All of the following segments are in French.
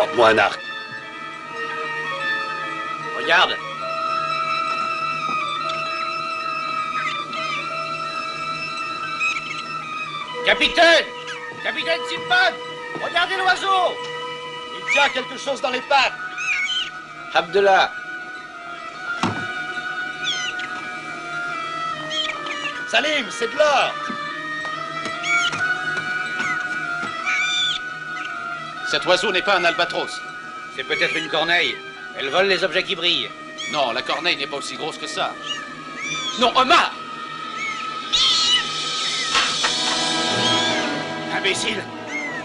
Porte-moi un arc. Regarde. Capitaine! Capitaine Sinbad! Regardez l'oiseau! Il tient quelque chose dans les pattes. Abdallah. Salim, c'est de l'or! Cet oiseau n'est pas un albatros. C'est peut-être une corneille. Elle vole les objets qui brillent. Non, la corneille n'est pas aussi grosse que ça. Non, Omar! Imbécile!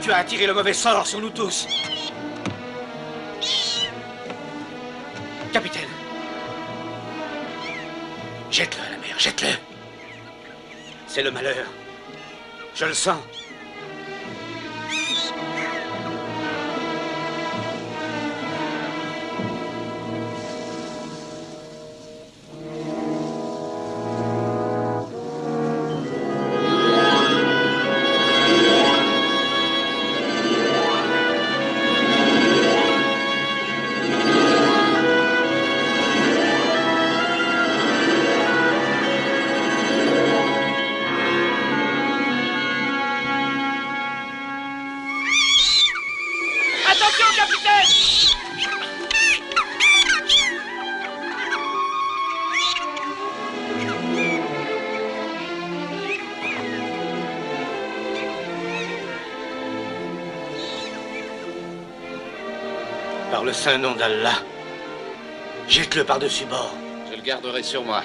Tu as attiré le mauvais sort sur nous tous. Capitaine! Jette-le à la mer, jette-le! C'est le malheur. Je le sens. Par le saint nom d'Allah, jette-le par-dessus bord. Je le garderai sur moi.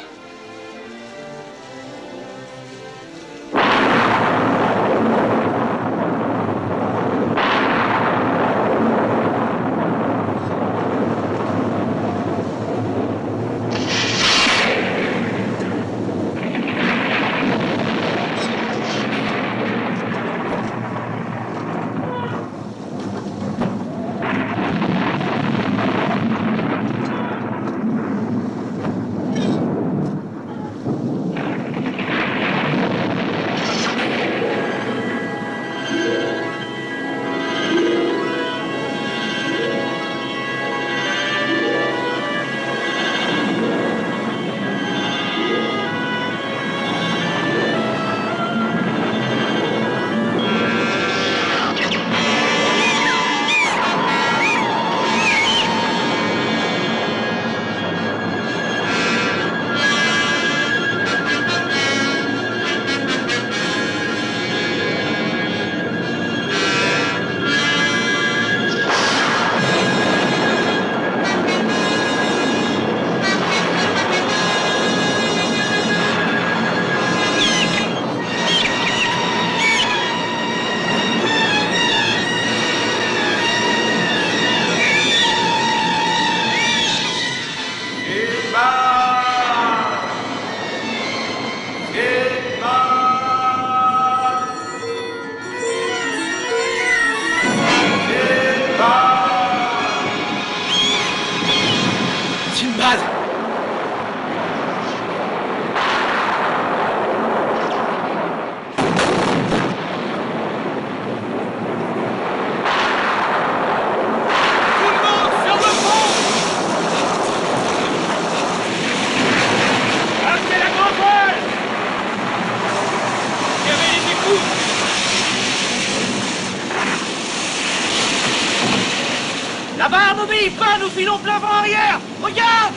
Là-bas, n'obéis pas, nous filons plein vent arrière. Regarde,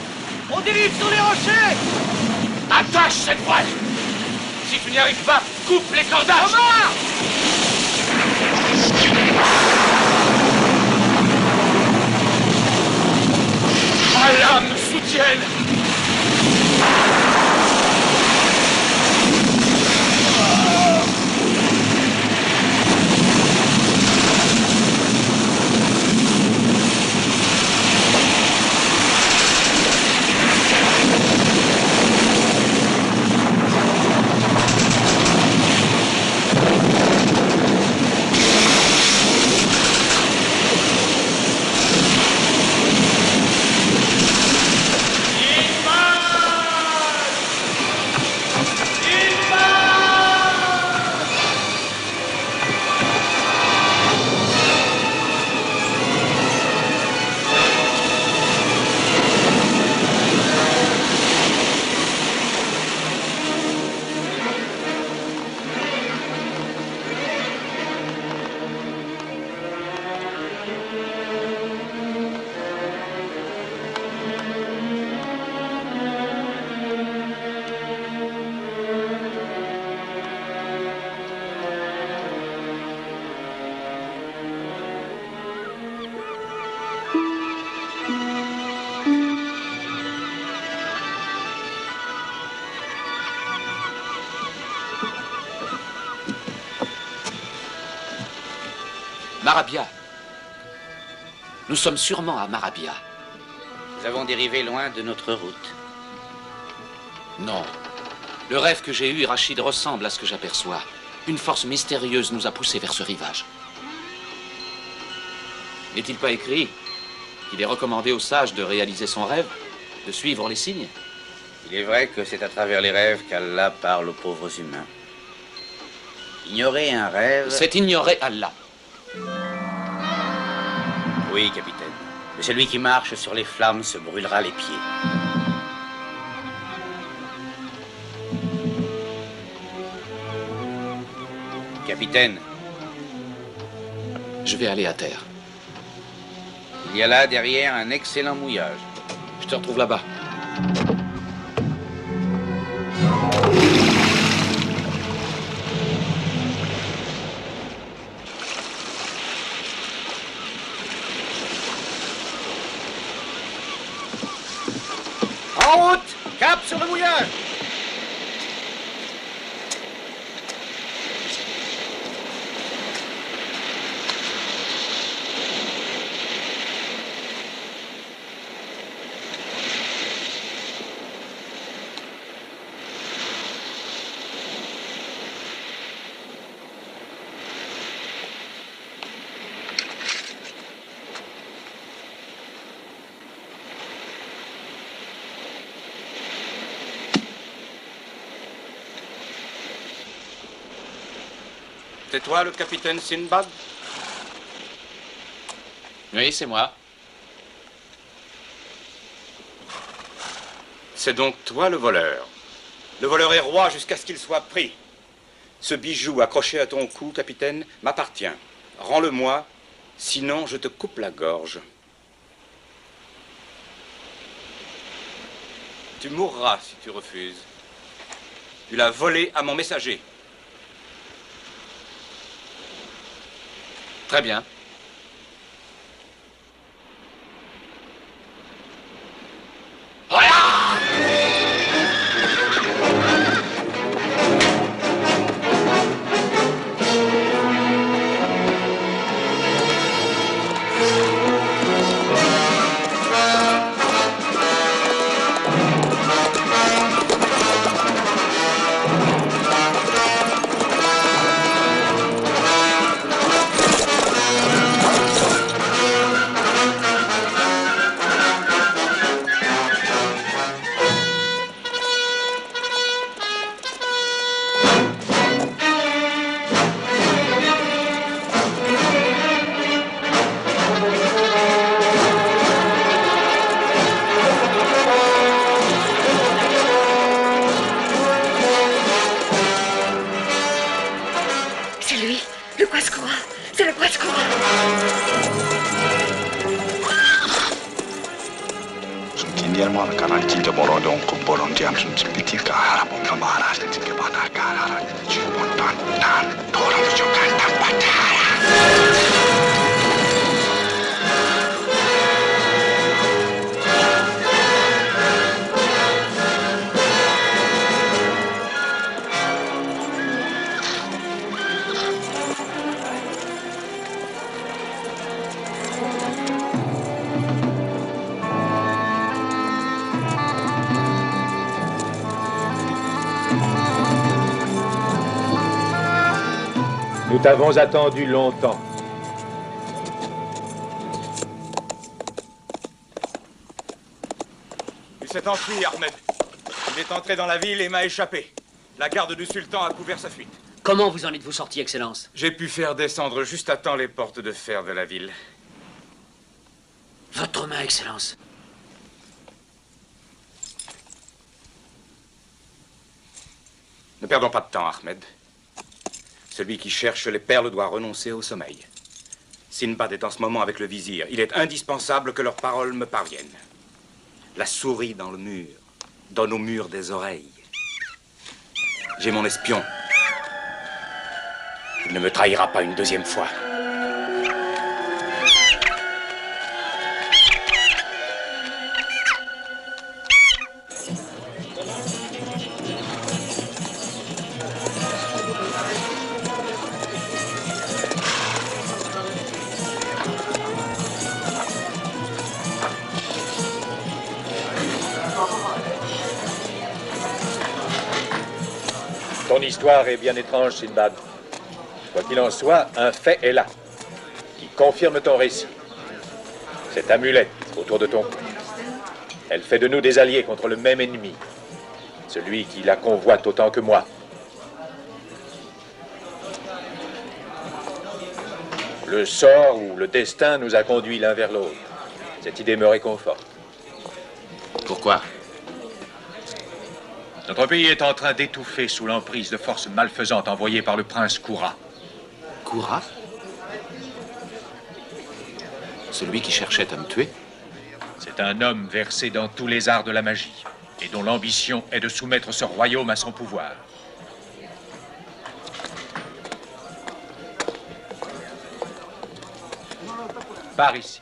on dérive sur les rochers. Attache cette voile. Si tu n'y arrives pas, coupe les cordages. Omar! Allah me soutienne. Marabia. Nous sommes sûrement à Marabia. Nous avons dérivé loin de notre route. Non. Le rêve que j'ai eu, Rachid, ressemble à ce que j'aperçois. Une force mystérieuse nous a poussés vers ce rivage. N'est-il pas écrit qu'il est recommandé aux sages de réaliser son rêve, de suivre les signes? Il est vrai que c'est à travers les rêves qu'Allah parle aux pauvres humains. Ignorer un rêve... C'est ignorer Allah. Oui, capitaine. Mais celui qui marche sur les flammes se brûlera les pieds. Capitaine, Je vais aller à terre. il y a là derrière un excellent mouillage. Je te retrouve là-bas. En route! Cap sur le mouillage! C'est toi le capitaine Sinbad? Oui, c'est moi. C'est donc toi le voleur. Le voleur est roi jusqu'à ce qu'il soit pris. Ce bijou accroché à ton cou, capitaine, m'appartient. Rends-le-moi, sinon je te coupe la gorge. Tu mourras si tu refuses. Tu l'as volé à mon messager. Très bien. Nous t'avons attendu longtemps. Il s'est enfui, Ahmed. Il est entré dans la ville et m'a échappé. La garde du sultan a couvert sa fuite. Comment vous en êtes-vous sorti, Excellence? J'ai pu faire descendre juste à temps les portes de fer de la ville. Votre main, Excellence. Ne perdons pas de temps, Ahmed. Celui qui cherche les perles doit renoncer au sommeil. Sinbad est en ce moment avec le vizir. Il est indispensable que leurs paroles me parviennent. La souris dans le mur donne au mur des oreilles. J'ai mon espion. Il ne me trahira pas une deuxième fois. histoire est bien étrange, Sinbad. Quoi qu'il en soit, un fait est là, qui confirme ton récit. Cette amulette autour de ton cou. Elle fait de nous des alliés contre le même ennemi. Celui qui la convoite autant que moi. Le sort ou le destin nous a conduits l'un vers l'autre. Cette idée me réconforte. Pourquoi? Notre pays est en train d'étouffer sous l'emprise de forces malfaisantes envoyées par le prince Koura. Koura? Celui qui cherchait à me tuer? C'est un homme versé dans tous les arts de la magie et dont l'ambition est de soumettre ce royaume à son pouvoir. Par ici.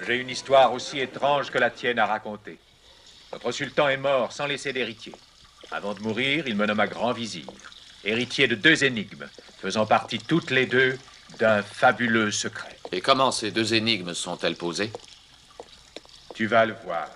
J'ai une histoire aussi étrange que la tienne à raconter. Notre sultan est mort sans laisser d'héritier. Avant de mourir, il me nomma grand vizir, héritier de 2 énigmes, faisant partie toutes les 2 d'un fabuleux secret. Et comment ces 2 énigmes sont-elles posées? Tu vas le voir.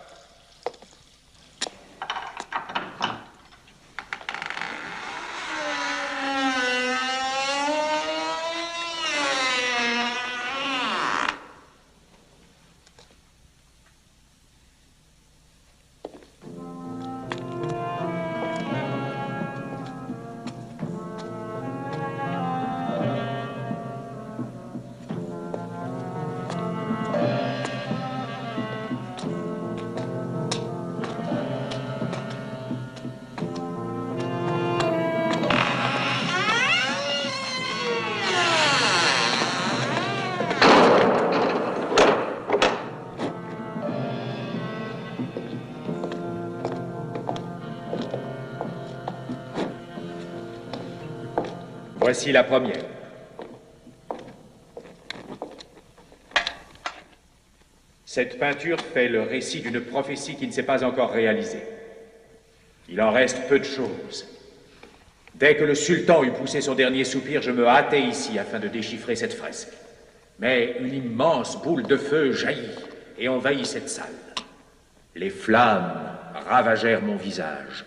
Voici la première. Cette peinture fait le récit d'une prophétie qui ne s'est pas encore réalisée. Il en reste peu de choses. Dès que le sultan eut poussé son dernier soupir, je me hâtai ici afin de déchiffrer cette fresque. Mais une immense boule de feu jaillit et envahit cette salle. Les flammes ravagèrent mon visage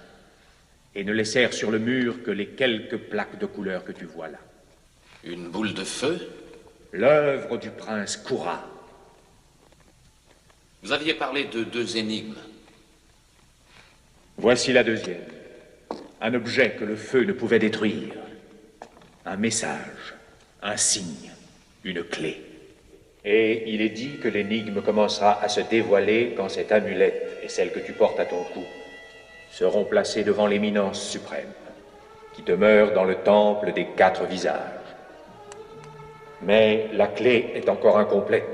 et ne laissèrent sur le mur que les quelques plaques de couleur que tu vois là. Une boule de feu? L'œuvre du prince Koura. Vous aviez parlé de 2 énigmes. Voici la deuxième. Un objet que le feu ne pouvait détruire. Un message, un signe, une clé. Et il est dit que l'énigme commencera à se dévoiler quand cette amulette et celle que tu portes à ton cou seront placées devant l'éminence suprême, qui demeure dans le temple des 4 visages. Mais la clé est encore incomplète.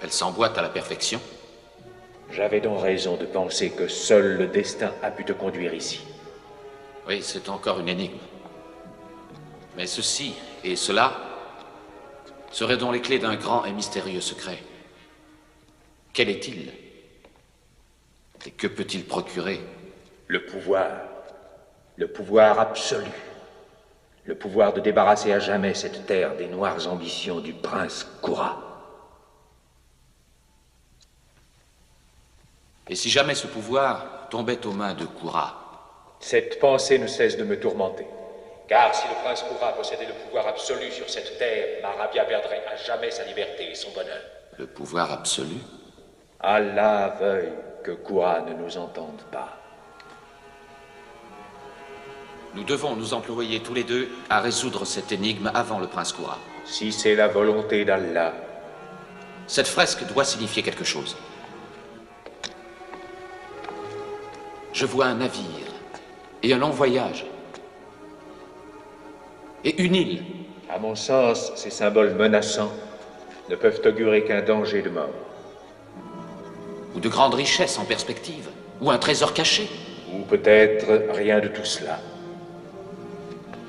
Elle s'emboîte à la perfection. J'avais donc raison de penser que seul le destin a pu te conduire ici. Oui, c'est encore une énigme. Mais ceci et cela seraient donc les clés d'un grand et mystérieux secret. Quel est-il? Et que peut-il procurer? Le pouvoir absolu. Le pouvoir de débarrasser à jamais cette terre des noires ambitions du prince Koura. Et si jamais ce pouvoir tombait aux mains de Koura? Cette pensée ne cesse de me tourmenter. Car si le prince Koura possédait le pouvoir absolu sur cette terre, Marabia perdrait à jamais sa liberté et son bonheur. Le pouvoir absolu? Allah veuille que Koura ne nous entende pas. Nous devons nous employer tous les 2 à résoudre cette énigme avant le prince Koura. Si c'est la volonté d'Allah. Cette fresque doit signifier quelque chose. Je vois un navire et un long voyage. Et une île. À mon sens, ces symboles menaçants ne peuvent augurer qu'un danger de mort. Ou de grandes richesses en perspective. Ou un trésor caché. Ou peut-être rien de tout cela.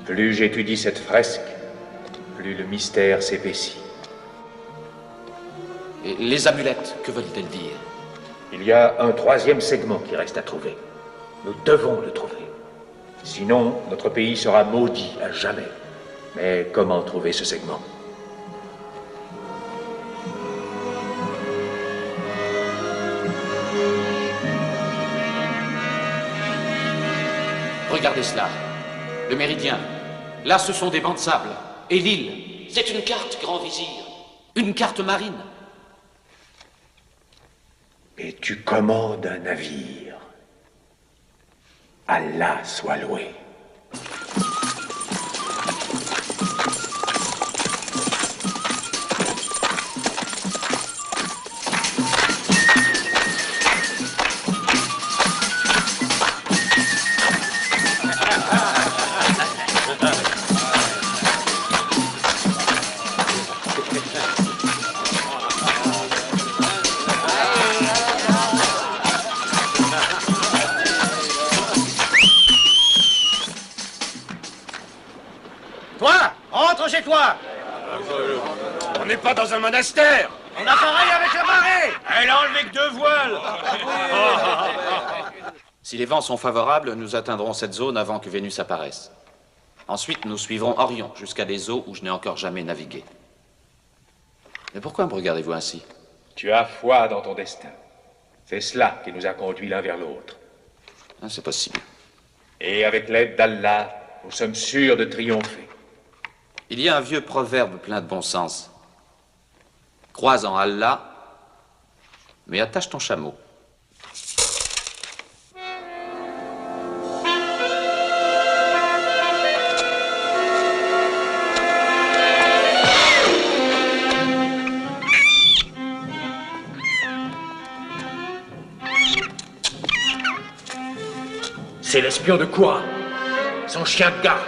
Plus j'étudie cette fresque, plus le mystère s'épaissit. Et les amulettes, que veulent-elles dire? Il y a un 3e segment qui reste à trouver. Nous devons le trouver. Sinon, notre pays sera maudit à jamais. Mais comment trouver ce segment? regardez cela. Le méridien. Là, ce sont des bancs de sable. Et l'île. C'est une carte, grand vizir. Une carte marine. Et tu commandes un navire. Allah soit loué. Toi, rentre chez toi. On n'est pas dans un monastère. On a pareil avec la marée. Elle a enlevé que 2 voiles. Si les vents sont favorables, nous atteindrons cette zone avant que Vénus apparaisse. Ensuite, nous suivrons Orion jusqu'à des eaux où je n'ai encore jamais navigué. Mais pourquoi me regardez-vous ainsi? Tu as foi dans ton destin. C'est cela qui nous a conduits l'un vers l'autre. Ah, c'est possible. Et avec l'aide d'Allah, nous sommes sûrs de triompher. Il y a un vieux proverbe plein de bon sens. Crois en Allah, mais attache ton chameau. C'est l'espion de Koura. Son chien de garde.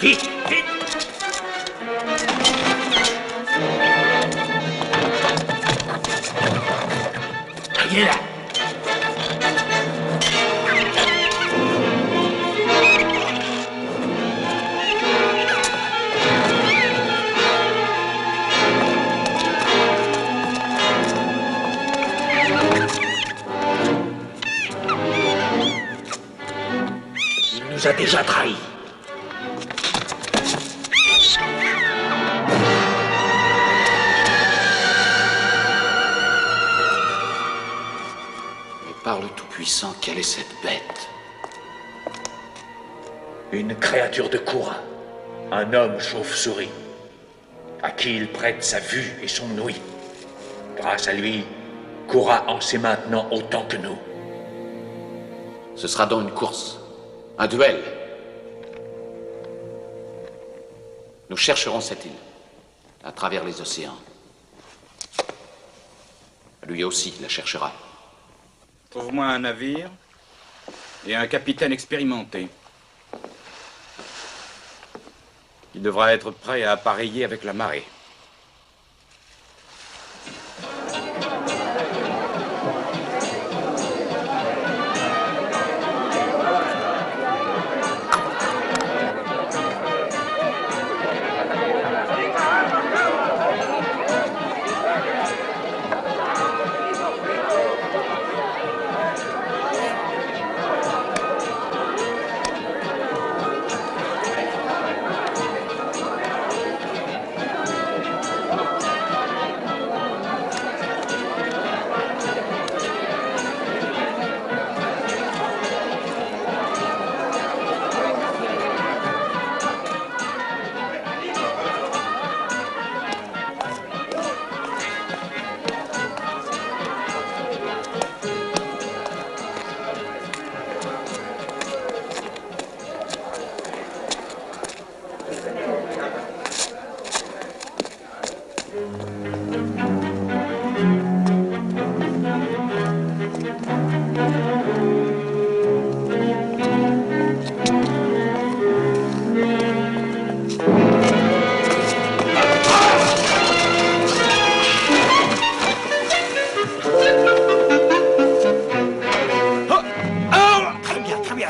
Vite, vite. Il est là. Il nous a déjà trahis. Par le Tout-Puissant, quelle est cette bête? Une créature de Koura. Un homme chauve-souris. À qui il prête sa vue et son ouïe. Grâce à lui, Koura en sait maintenant autant que nous. Ce sera donc une course, un duel. Nous chercherons cette île, à travers les océans. Lui aussi la cherchera. Trouve-moi un navire et un capitaine expérimenté. Il devra être prêt à appareiller avec la marée.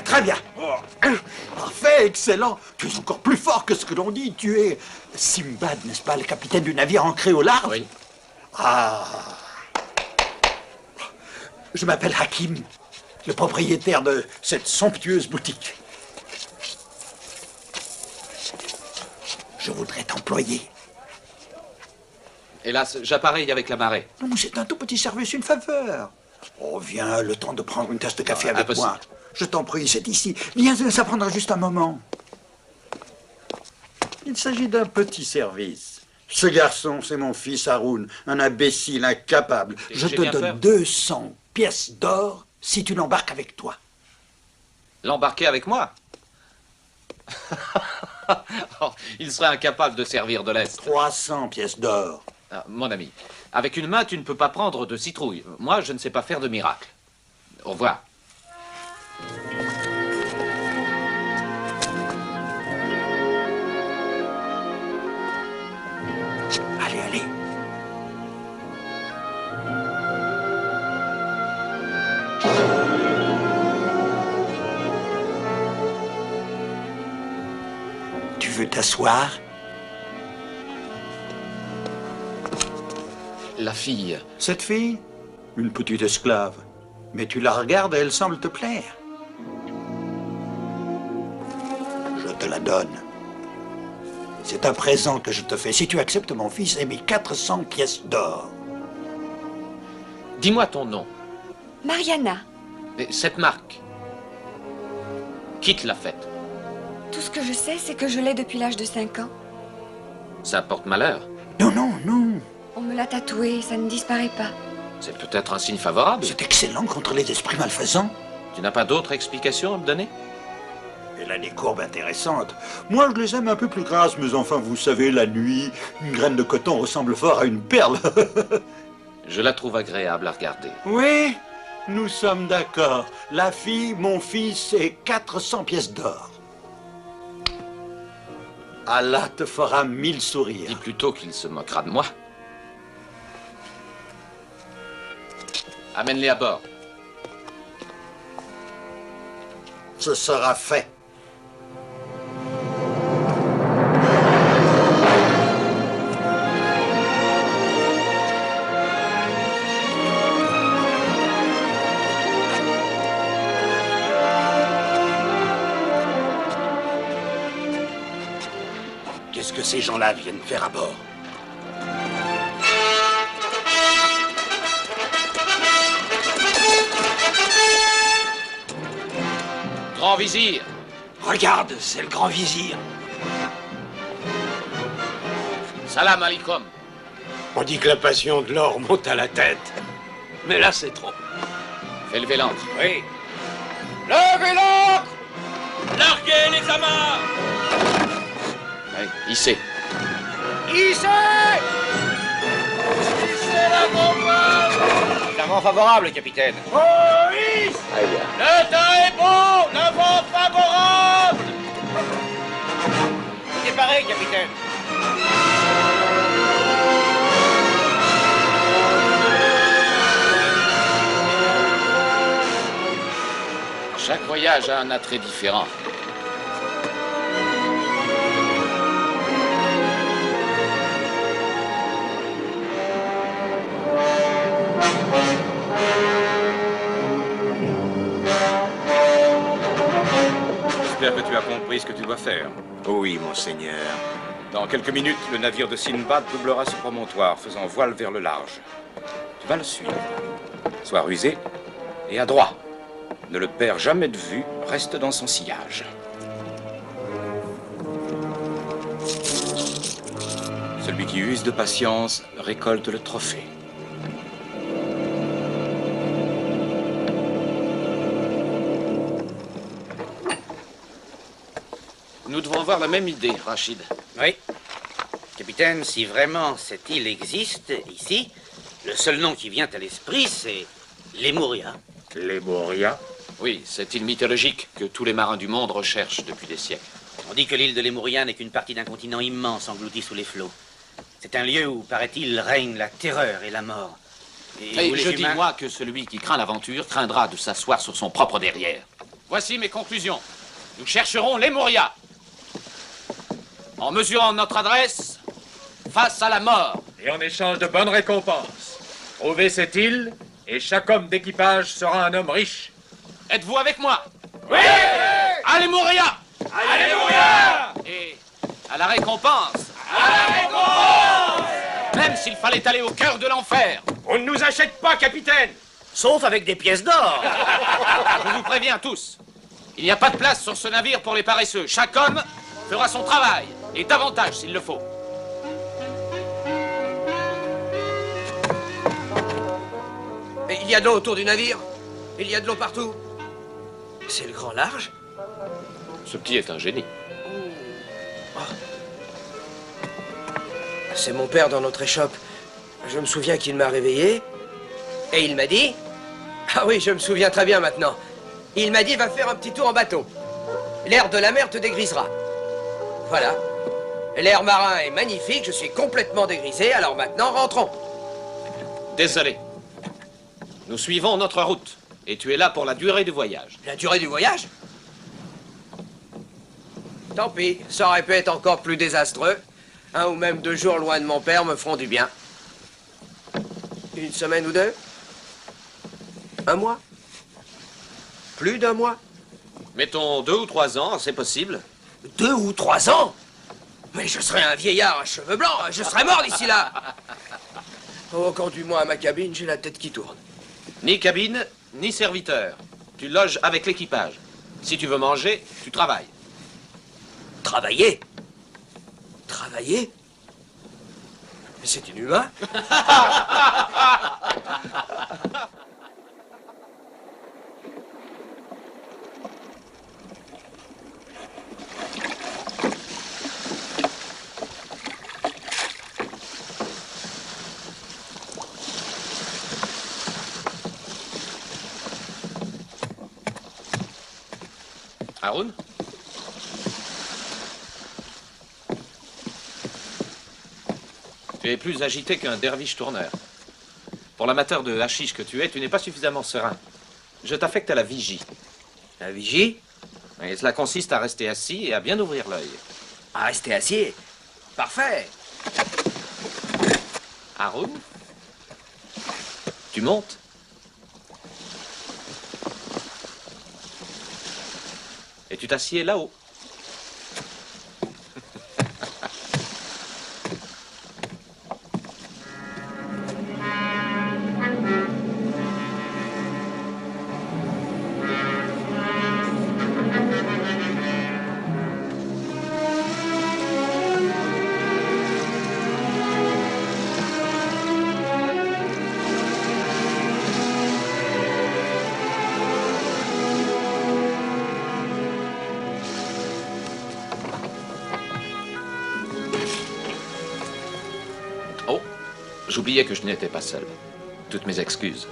Très bien. Parfait, excellent. Tu es encore plus fort que ce que l'on dit. Tu es Simbad, n'est-ce pas, le capitaine du navire ancré au large? Oui. Ah. Je m'appelle Hakim, le propriétaire de cette somptueuse boutique. Je voudrais t'employer. Hélas, j'appareille avec la marée. Non, c'est un tout petit service, une faveur. Oh, viens, le temps de prendre une tasse de café Non, avec impossible. moi. Je t'en prie, c'est ici. Viens, ça prendra juste un moment. Il s'agit d'un petit service. Ce garçon, c'est mon fils Haroun, un imbécile incapable. Je J'ai te bien donne fait. 200 pièces d'or si tu l'embarques avec toi. L'embarquer avec moi? Oh, il serait incapable de servir de lest. 300 pièces d'or. Ah, mon ami, avec une main, tu ne peux pas prendre de citrouille. Moi, je ne sais pas faire de miracle. Au revoir. Allez, allez. Tu veux t'asseoir? La fille. Cette fille? Une petite esclave. Mais tu la regardes et elle semble te plaire. Je te la donne. C'est un présent que je te fais. Si tu acceptes mon fils et mes 400 pièces d'or. Dis-moi ton nom. Mariana, Et cette marque. Qui te l'a faite? tout ce que je sais, c'est que je l'ai depuis l'âge de 5 ans. Ça porte malheur. Non, non, non. On me l'a tatoué, ça ne disparaît pas. C'est peut-être un signe favorable. C'est excellent contre les esprits malfaisants. Tu n'as pas d'autre explication à me donner? Elle a des courbes intéressantes. Moi, je les aime un peu plus grasses, mais enfin, vous savez, la nuit, une graine de coton ressemble fort à une perle. Je la trouve agréable à regarder. Oui, nous sommes d'accord. La fille, mon fils et 400 pièces d'or. Allah te fera 1000 sourires. Dis plutôt qu'il se moquera de moi. Amène-les à bord. Ce sera fait. Qu'est-ce que ces gens-là viennent faire à bord? Grand vizir. Regarde, c'est le grand vizir. Salam alaikum. On dit que la passion de l'or monte à la tête. Mais là, c'est trop. Fais lever l'ancre. Oui. Levez l'ancre! Larguez les amarres! Oui, hissez. Hissez! Hissez la bombe! Un vent favorable, capitaine. Oh, hisse! Le temps est bon! Le vent favorable! Tout est pareil, capitaine. Chaque voyage a un attrait différent. J'espère que tu as compris ce que tu dois faire. Oui, monseigneur. Dans quelques minutes, le navire de Sinbad doublera ce promontoire, faisant voile vers le large. Tu vas le suivre. Sois rusé et adroit. Ne le perds jamais de vue, reste dans son sillage. Celui qui use de patience récolte le trophée. Nous devons avoir la même idée, Rachid. Oui. Capitaine, si vraiment cette île existe, ici, le seul nom qui vient à l'esprit, c'est Lemuria. Lemuria? Oui, cette île mythologique que tous les marins du monde recherchent depuis des siècles. On dit que l'île de Lemuria n'est qu'une partie d'un continent immense englouti sous les flots. C'est un lieu où, paraît-il, règne la terreur et la mort. Et où les je dis, humains- moi, que celui qui craint l'aventure craindra de s'asseoir sur son propre derrière. Voici mes conclusions. Nous chercherons Lemuria. En mesurant notre adresse face à la mort. Et en échange de bonnes récompenses, trouvez cette île et chaque homme d'équipage sera un homme riche. Êtes-vous avec moi? Oui! À Lemuria! Allez, Lemuria! Et à la récompense. À la récompense! Même s'il fallait aller au cœur de l'enfer. On ne nous achète pas, capitaine! Sauf avec des pièces d'or. Je vous préviens tous. Il n'y a pas de place sur ce navire pour les paresseux. Chaque homme fera son travail, et davantage s'il le faut. Et il y a de l'eau autour du navire? Il y a de l'eau partout? C'est le grand large? Ce petit est un génie. C'est mon père dans notre échoppe. Je me souviens qu'il m'a réveillé. Et il m'a dit... Ah oui, je me souviens très bien maintenant. Il m'a dit, va faire un petit tour en bateau. L'air de la mer te dégrisera. Voilà. L'air marin est magnifique, je suis complètement dégrisé, alors maintenant, rentrons. Désolé. Nous suivons notre route. Et tu es là pour la durée du voyage. La durée du voyage? Tant pis, ça aurait pu être encore plus désastreux. 1 ou même 2 jours loin de mon père me feront du bien. 1 semaine ou 2? 1 mois? Plus d'1 mois? Mettons 2 ou 3 ans, c'est possible. 2 ou 3 ans? Mais je serais un vieillard à cheveux blancs, je serais mort d'ici là. Oh, conduis-moi à ma cabine, j'ai la tête qui tourne. Ni cabine, ni serviteur. Tu loges avec l'équipage. Si tu veux manger, tu travailles. Travailler? Travailler? Mais c'est inhumain. Haroun? Tu es plus agité qu'un derviche tourneur. Pour l'amateur de hashish que tu es, tu n'es pas suffisamment serein. Je t'affecte à la vigie. La vigie? Et cela consiste à rester assis et à bien ouvrir l'œil. À rester assis? Parfait. Haroun? Tu montes? Et tu t'assieds là-haut. J'oubliais que je n'étais pas seul. Toutes mes excuses.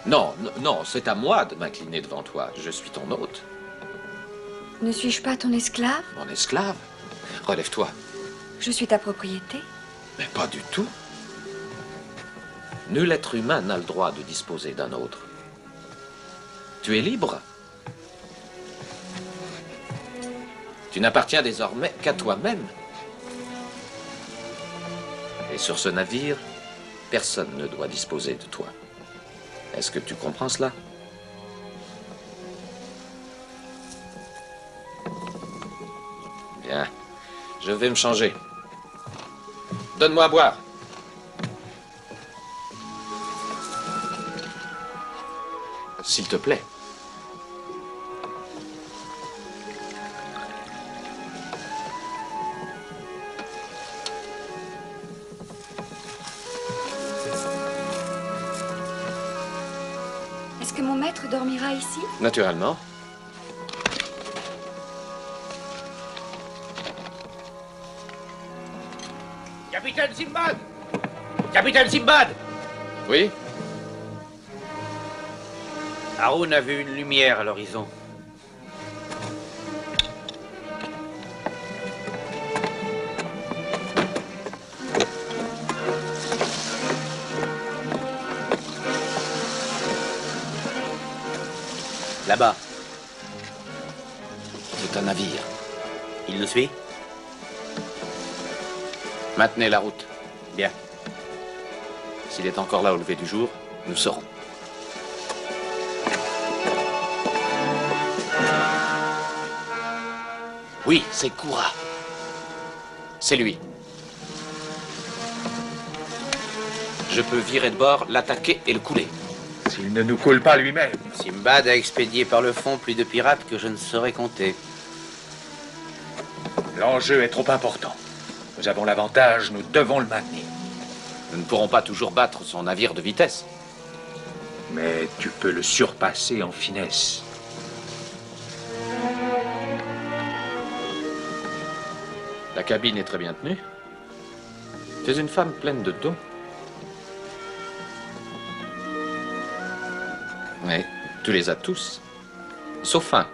Non, non, c'est à moi de m'incliner devant toi. Je suis ton hôte. Ne suis-je pas ton esclave? Mon esclave? Relève-toi. Je suis ta propriété. Mais pas du tout. Nul être humain n'a le droit de disposer d'un autre. Tu es libre. Tu n'appartiens désormais qu'à toi-même. Et sur ce navire, personne ne doit disposer de toi. Est-ce que tu comprends cela? Bien. Je vais me changer. Donne-moi à boire. S'il te plaît. Est-ce que mon maître dormira ici? Naturellement. Capitaine Simbad! Capitaine Simbad! Oui? Haroun a vu une lumière à l'horizon. Là-bas. C'est un navire. Il nous suit? Maintenez la route. Bien. S'il est encore là au lever du jour, nous saurons. Oui, c'est Koura. C'est lui. je peux virer de bord, l'attaquer et le couler. S'il ne nous coule pas lui-même. Simbad a expédié par le fond plus de pirates que je ne saurais compter. L'enjeu est trop important. Nous avons l'avantage, nous devons le maintenir. Nous ne pourrons pas toujours battre son navire de vitesse. Mais tu peux le surpasser en finesse. La cabine est très bien tenue. Tu es une femme pleine de dons. Mais tu les as tous. Sauf un.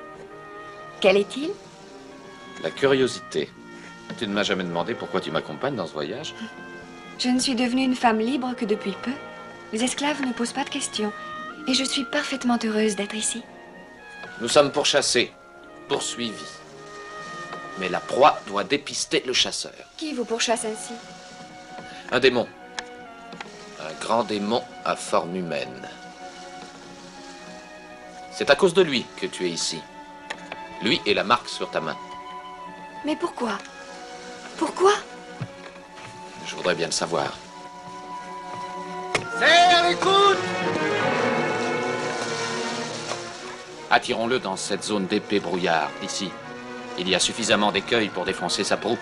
Quel est-il? La curiosité. Tu ne m'as jamais demandé pourquoi tu m'accompagnes dans ce voyage? Je ne suis devenue une femme libre que depuis peu. Les esclaves ne posent pas de questions. Et je suis parfaitement heureuse d'être ici. Nous sommes pourchassés, poursuivis. Mais la proie doit dépister le chasseur. Qui vous pourchasse ainsi? Un démon. Un grand démon à forme humaine. C'est à cause de lui que tu es ici. Lui et la marque sur ta main. Mais pourquoi? Pourquoi? Je voudrais bien le savoir. Serre, écoute! Attirons-le dans cette zone d'épais brouillard, ici. Il y a suffisamment d'écueils pour défoncer sa proue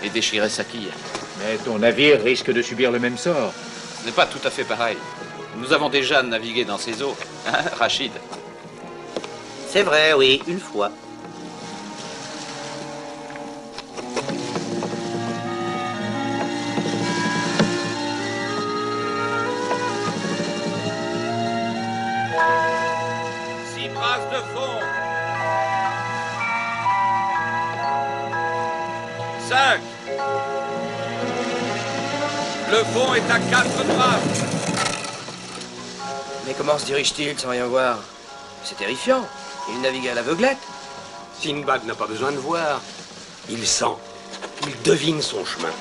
et déchirer sa quille. Mais ton navire risque de subir le même sort. Ce n'est pas tout à fait pareil. Nous avons déjà navigué dans ces eaux, hein, Rachid? C'est vrai, oui, une fois. De fond. 5. Le fond est à 4 brasses. Mais comment se dirige-t-il sans rien voir? C'est terrifiant. Il navigue à l'aveuglette. Sinbad n'a pas besoin de voir. Il sent. Il devine son chemin.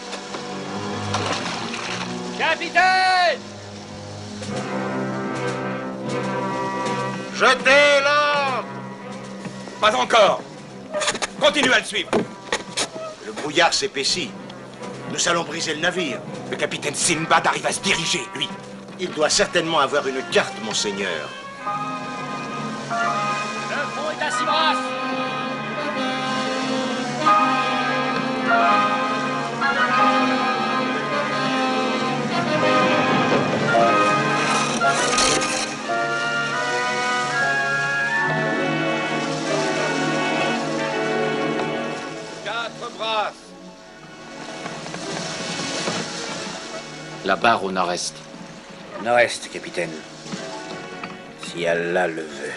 Capitaine! Jetez l'ancre! Pas encore. Continue à le suivre. Le brouillard s'épaissit. Nous allons briser le navire. Le capitaine Sinbad arrive à se diriger, lui. Il doit certainement avoir une carte, monseigneur. Le fond est à 6 brasses! La barre au nord-est. Nord-est, capitaine. Si Allah le veut.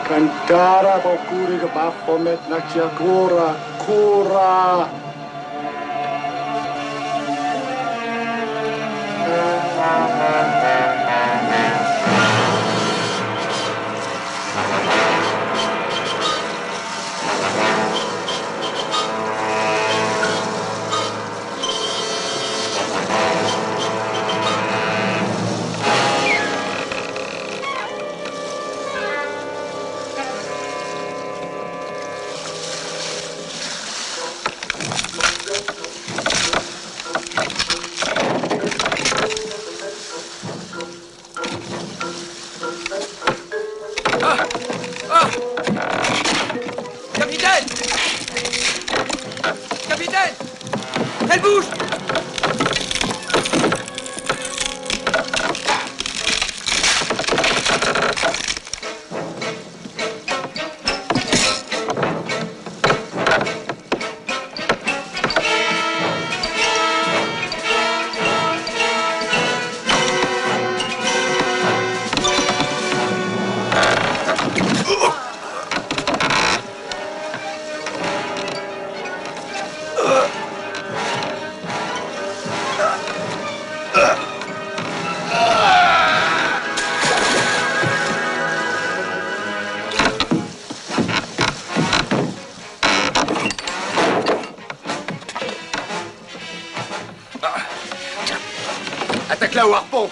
Kantara bokuri ke bafomet naksia kura kura. Attaque-la au harpon.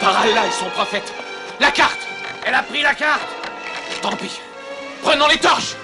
Par Allah et son prophète. La carte! Elle a pris la carte! Tant pis. Prenons les torches!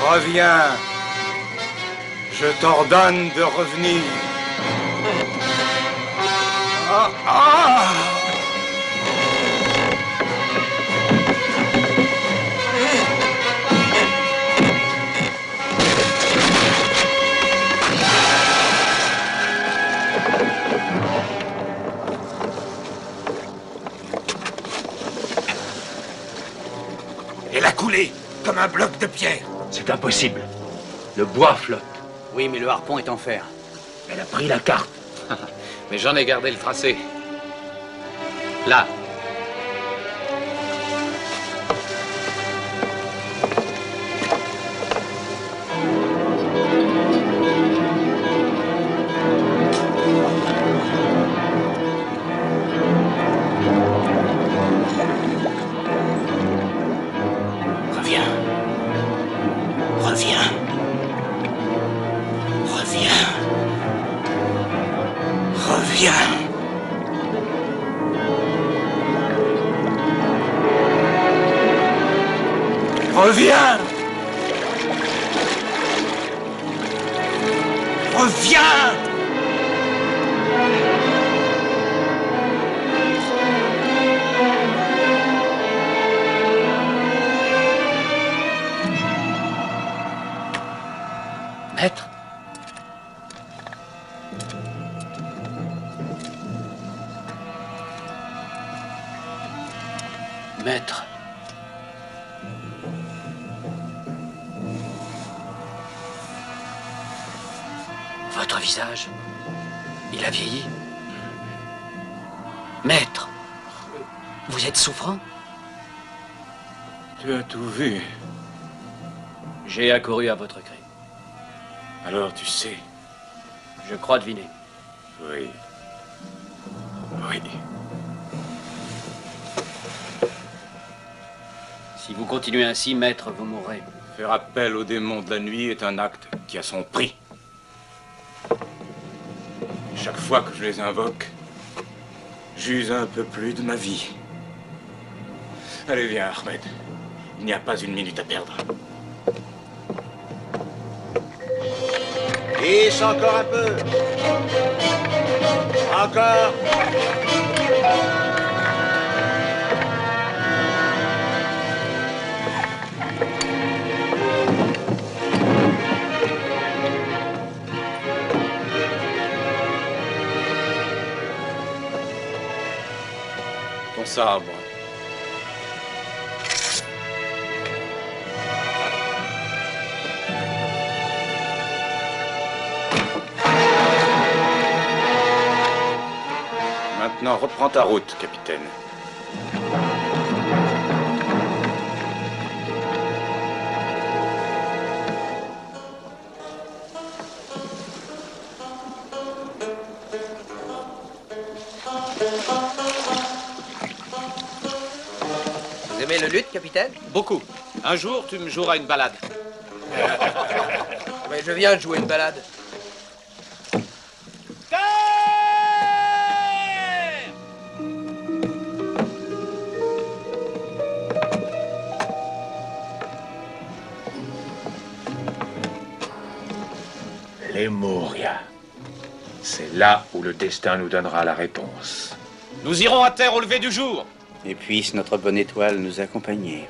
Reviens. Je t'ordonne de revenir. Elle a coulé, comme un bloc de pierre. C'est impossible. Le bois flotte. Oui, mais le harpon est en fer. Elle a pris la carte. Mais j'en ai gardé le tracé. Là. Reviens! Reviens! Maître? Maître. Votre visage, il a vieilli. Maître, vous êtes souffrant? Tu as tout vu. J'ai accouru à votre cri. Alors tu sais. Je crois deviner. Oui. Oui. Si vous continuez ainsi, maître, vous mourrez. Faire appel aux démons de la nuit est un acte qui a son prix. Chaque fois que je les invoque, j'use un peu plus de ma vie. Allez, viens, Ahmed. Il n'y a pas une minute à perdre. 10, encore un peu. Encore. sabre. Maintenant, reprends ta route, capitaine. Vous aimez le luth, capitaine? Beaucoup. Un jour, tu me joueras une balade. Mais je viens de jouer une balade. Les Moria. C'est là où le destin nous donnera la réponse. Nous irons à terre au lever du jour. Et puisse notre bonne étoile nous accompagner.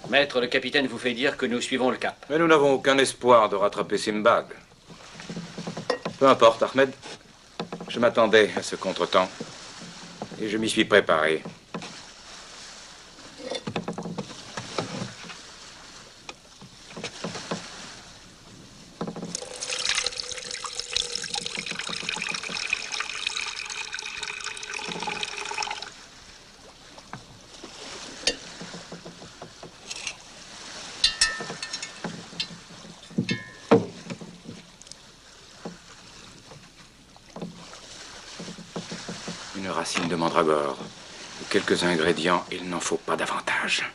Maître, le capitaine vous fait dire que nous suivons le cap. Mais nous n'avons aucun espoir de rattraper Simbad. Peu importe, Ahmed. Je m'attendais à ce contretemps. Et je m'y suis préparé. Une racine de mandragore. Et quelques ingrédients, il n'en faut pas davantage.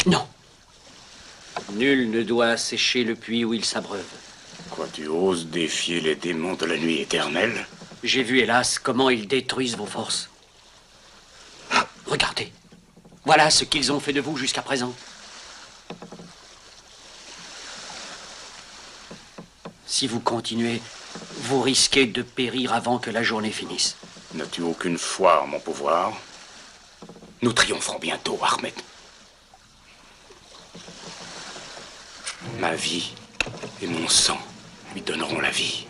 Non. Nul ne doit assécher le puits où il s'abreuve. Quoi, tu oses défier les démons de la nuit éternelle? J'ai vu, hélas, comment ils détruisent vos forces. Regardez. Voilà ce qu'ils ont fait de vous jusqu'à présent. Si vous continuez, vous risquez de périr avant que la journée finisse. N'as-tu aucune foi en mon pouvoir? Nous triompherons bientôt, Ahmed. Ma vie et mon sang lui donneront la vie.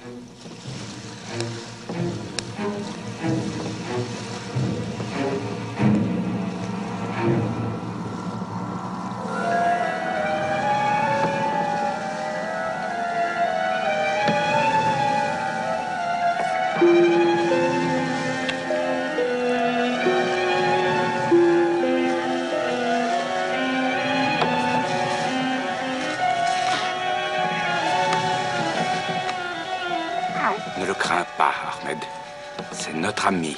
Ne le crains pas, Ahmed. C'est notre ami.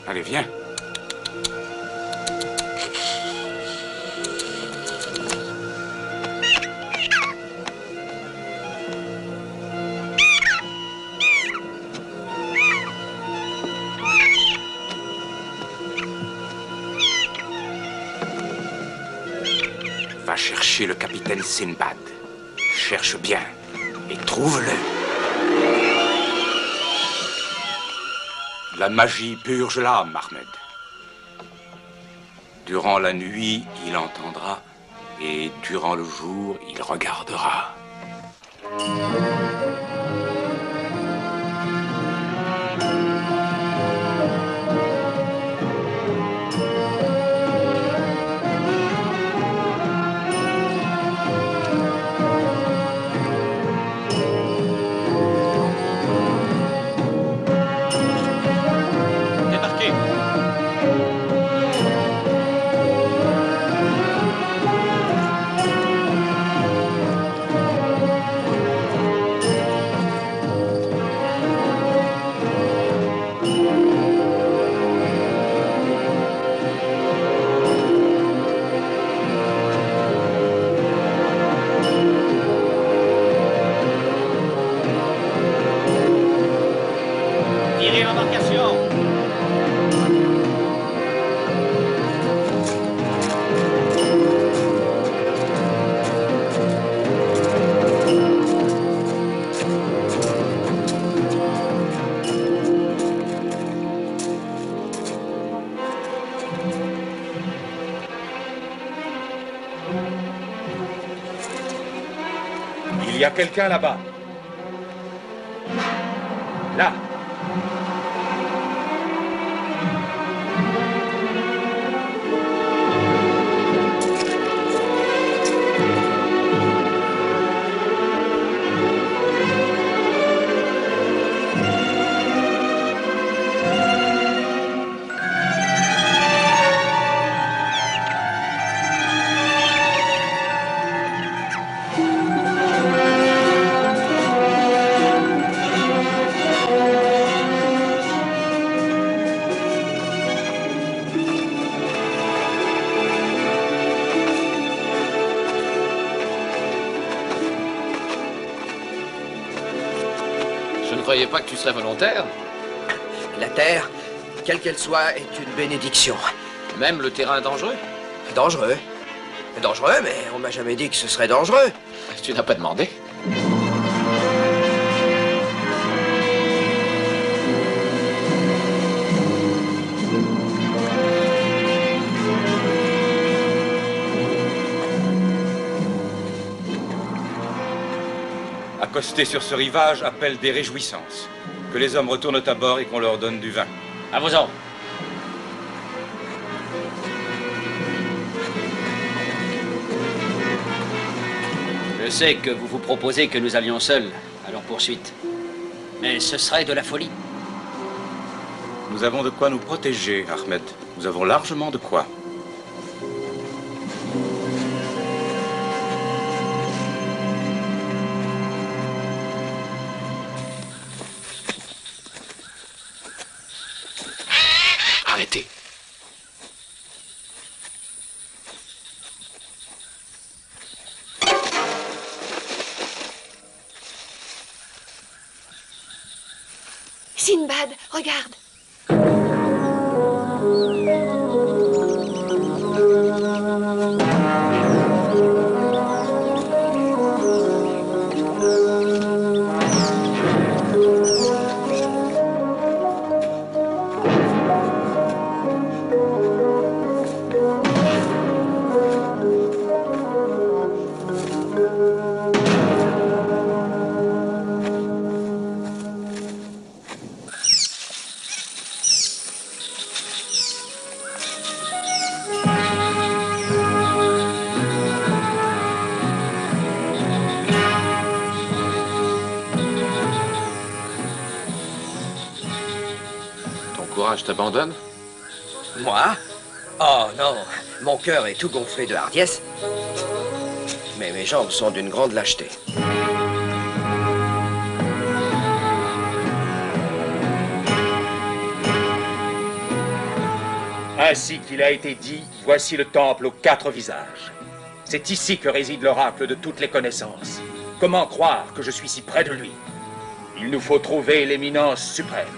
Allez, viens. Va chercher le capitaine Sinbad. Cherche bien et trouve-le. La magie purge l'âme, Ahmed. Durant la nuit, il entendra, et durant le jour, il regardera. Il y a quelqu'un là-bas. Là. Je ne croyais pas que tu serais volontaire. La terre, quelle qu'elle soit, est une bénédiction. Même le terrain dangereux? Dangereux? Dangereux, mais on m'a jamais dit que ce serait dangereux. Tu n'as pas demandé. Accoster sur ce rivage appelle des réjouissances. Que les hommes retournent à bord et qu'on leur donne du vin. À vos ordres. Je sais que vous vous proposez que nous allions seuls à leur poursuite. Mais ce serait de la folie. Nous avons de quoi nous protéger, Ahmed. Nous avons largement de quoi. Arrêtez. Sinbad, regarde. Je t'abandonne? Moi? Oh non, mon cœur est tout gonflé de hardiesse. Mais mes jambes sont d'une grande lâcheté. Ainsi qu'il a été dit, voici le temple aux 4 visages. C'est ici que réside l'oracle de toutes les connaissances. Comment croire que je suis si près de lui? Il nous faut trouver l'éminence suprême.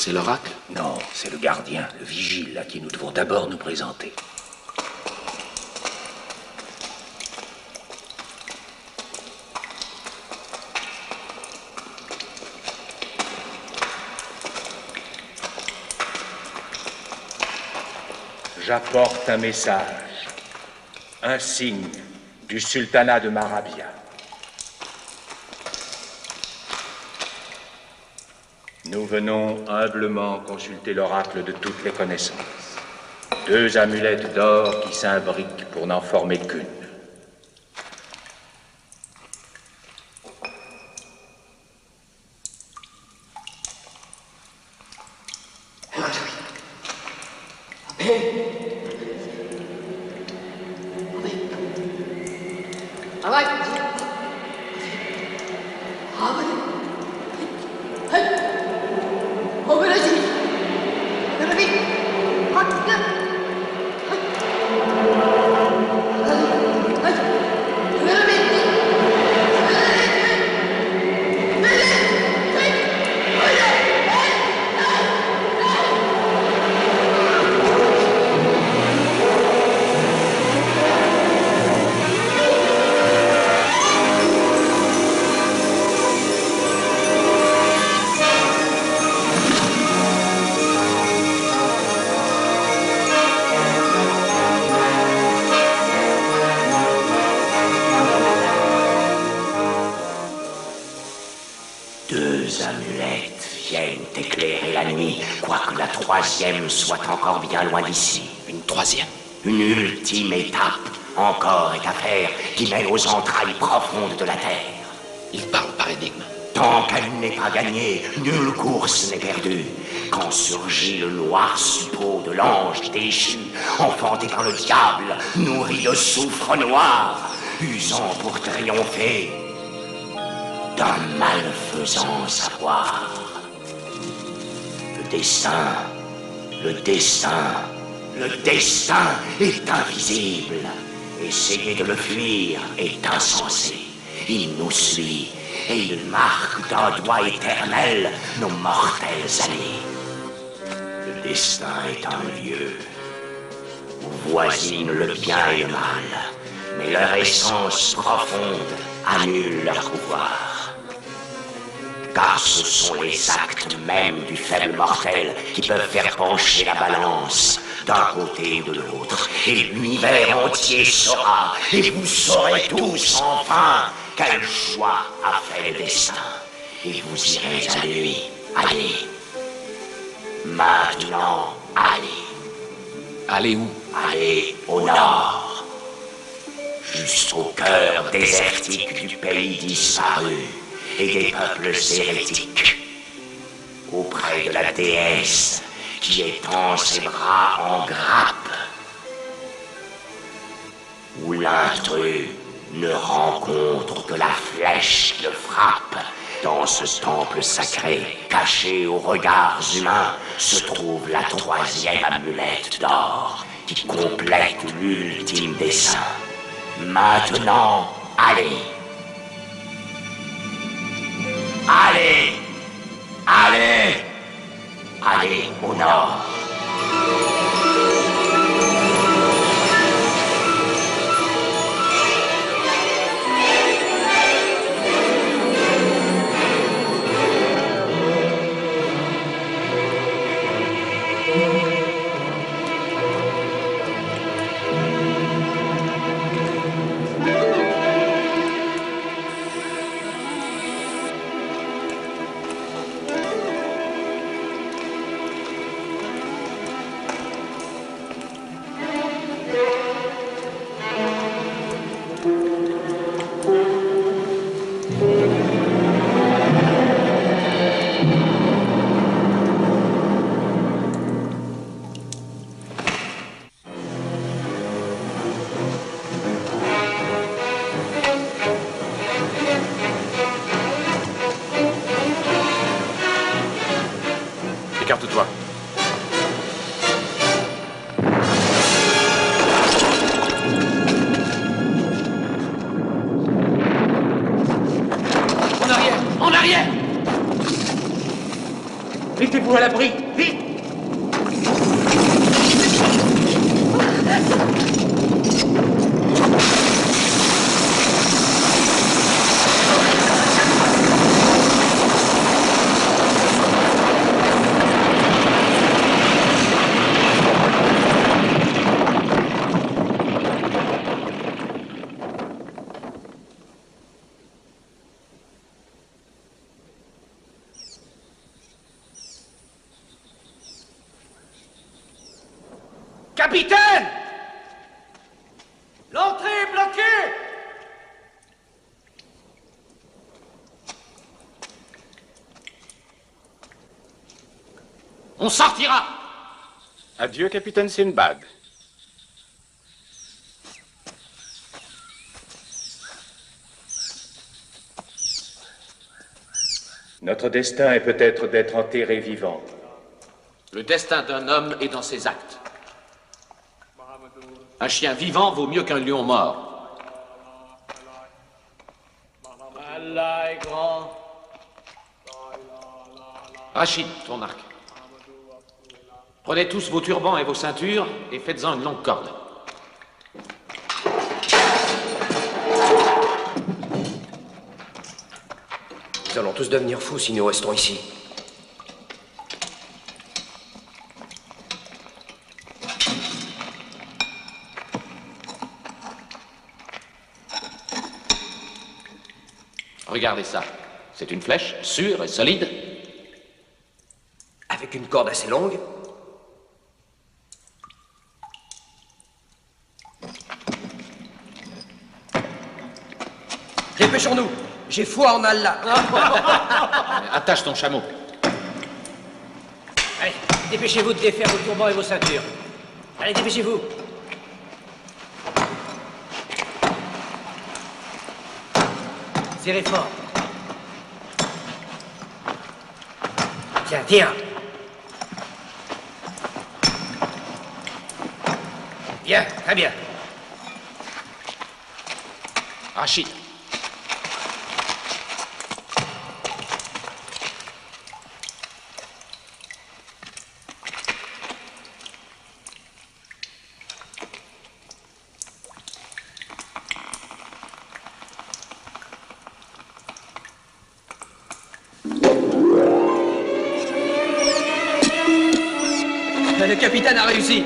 C'est l'oracle? Non, c'est le gardien, le vigile, à qui nous devons d'abord nous présenter. J'apporte un message, un signe du sultanat de Marabia. Nous venons humblement consulter l'oracle de toutes les connaissances. 2 amulettes d'or qui s'imbriquent pour n'en former qu'une. Soit encore bien loin d'ici. Une 3e. Une ultime étape encore est à faire qui mène aux entrailles profondes de la Terre. Il parle par énigme. Tant qu'elle n'est pas gagnée, nulle course n'est perdue. Quand surgit le noir suppôt de l'ange déchu, enfanté par le diable, nourri de soufre noir, usant pour triompher d'un malfaisant savoir. Le destin est invisible. Essayer de le fuir est insensé. Il nous suit et il marque d'un doigt éternel nos mortelles années. Le destin est un lieu où voisinent le bien et le mal, mais leur essence profonde annule leur pouvoir. Car ce sont les actes mêmes du faible mortel qui peuvent faire pencher la balance d'un côté ou de l'autre. Et l'univers entier saura, et vous saurez tous enfin quel choix a fait le destin. Et vous irez à lui. Allez. Maintenant, allez. Allez où? Allez au nord. Jusqu'au cœur désertique du pays disparu et des peuples hérétiques, auprès de la déesse qui étend ses bras en grappe, où l'intrus ne rencontre que la flèche qui le frappe. Dans ce temple sacré, caché aux regards humains, se trouve la 3e amulette d'or qui complète l'ultime dessein. Maintenant, allez. Allez! Allez! Allez au nord! Mettez-vous à l'abri, vite! Capitaine! L'entrée est bloquée! On sortira! Adieu, capitaine Sinbad. Notre destin est peut-être d'être enterré vivant. Le destin d'un homme est dans ses actes. Un chien vivant vaut mieux qu'un lion mort. Allah est grand. Rachid, ton arc. Prenez tous vos turbans et vos ceintures et faites-en une longue corde. Nous allons tous devenir fous si nous restons ici. Regardez ça. C'est une flèche, sûre et solide. Avec une corde assez longue. Dépêchons-nous. J'ai foi en Allah. Attache ton chameau. Allez, dépêchez-vous de défaire vos turbans et vos ceintures. Allez, dépêchez-vous. Serrez fort. Tiens, tiens. Bien, très bien. Rachid. Le capitaine a réussi.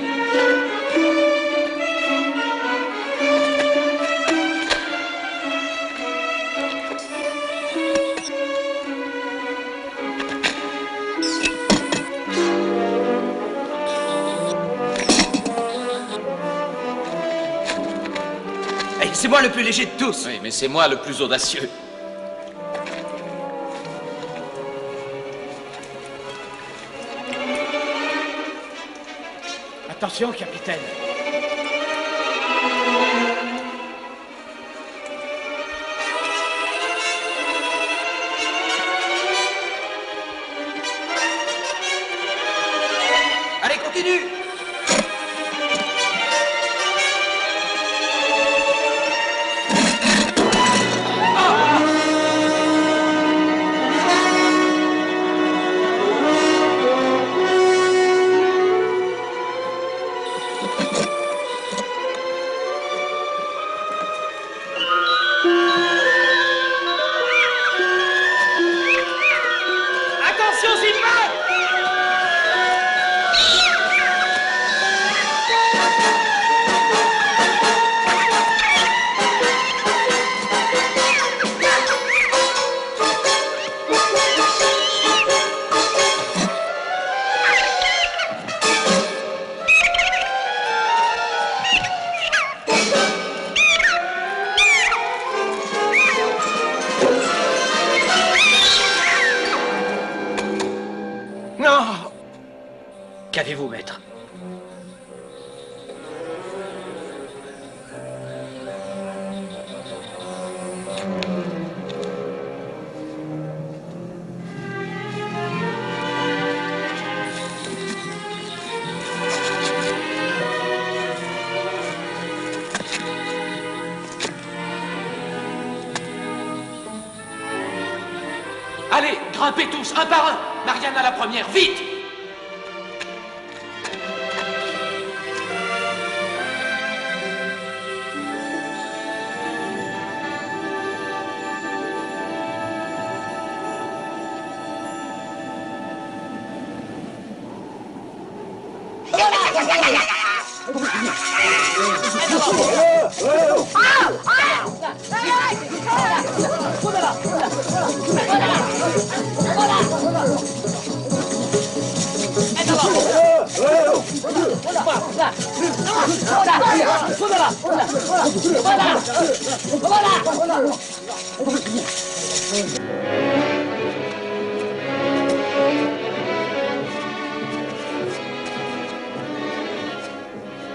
Hey, c'est moi le plus léger de tous. Oui, mais c'est moi le plus audacieux. Attention, capitaine. Allez, continue. Attention, Sinbad! Non. Qu'avez-vous, maître? Allez, grimpez tous, un par un. Marianne à la première, vite!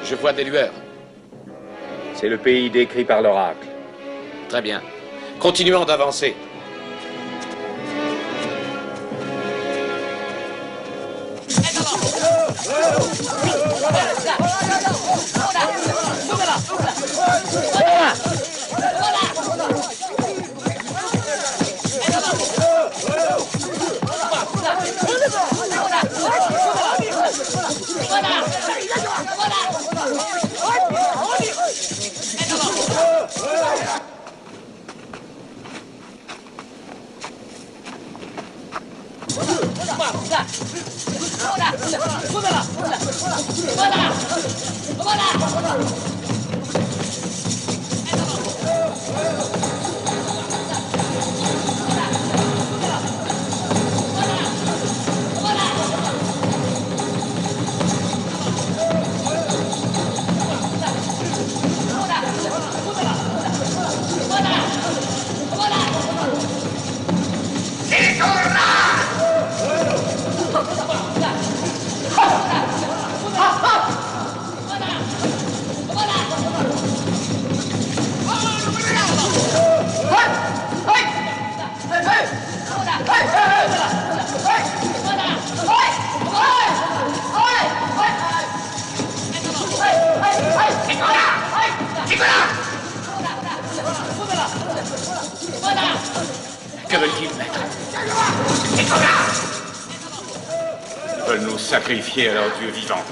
Je vois des lueurs. C'est le pays décrit par l'oracle. Très bien. Continuons d'avancer. Que veulent-ils, maître? Ils veulent nous sacrifier à leur dieu vivant.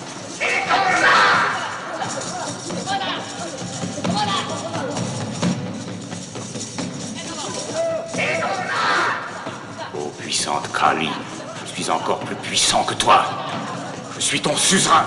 Ô puissante Kali, je suis encore plus puissant que toi. Je suis ton suzerain.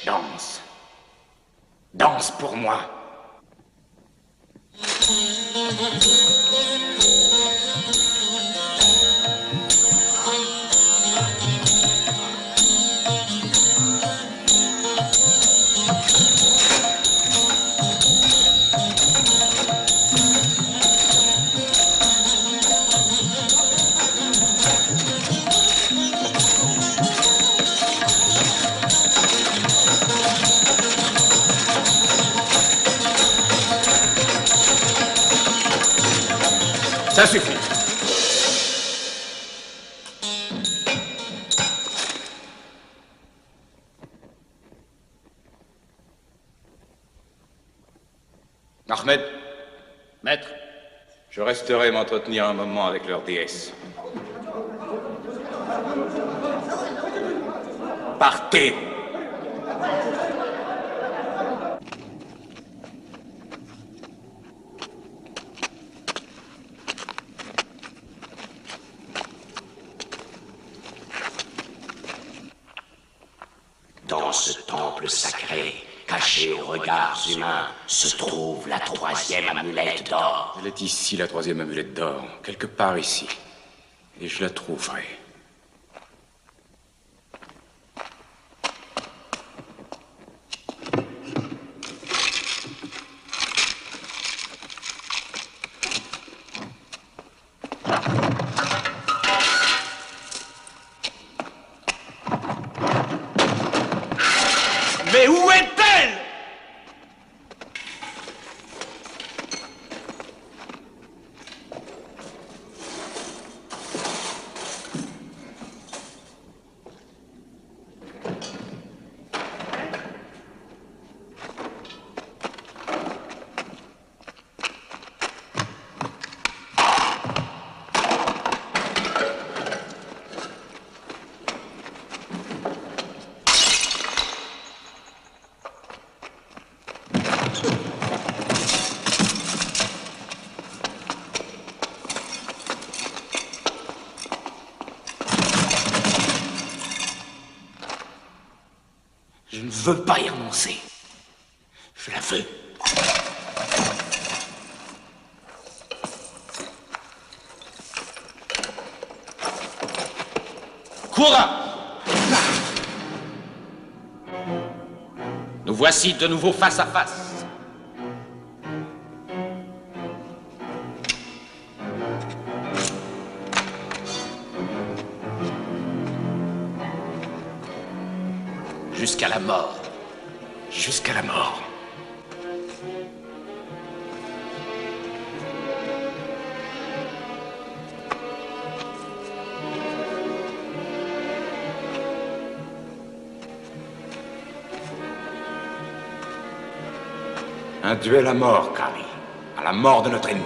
Danse. Danse pour moi. Ça suffit. Ahmed. Maître. Je resterai m'entretenir un moment avec leur déesse. Partez! Dans ce temple sacré, Cachée aux regards humains se trouve la 3e amulette d'or. Elle est ici, la 3e amulette d'or, quelque part ici. Et je la trouverai. Mais où est-elle? Je ne veux pas y renoncer. Je la veux. Courant! Nous voici de nouveau face à face. Jusqu'à la mort. Jusqu'à la mort. Un duel à mort, Kari. À la mort de notre ennemi.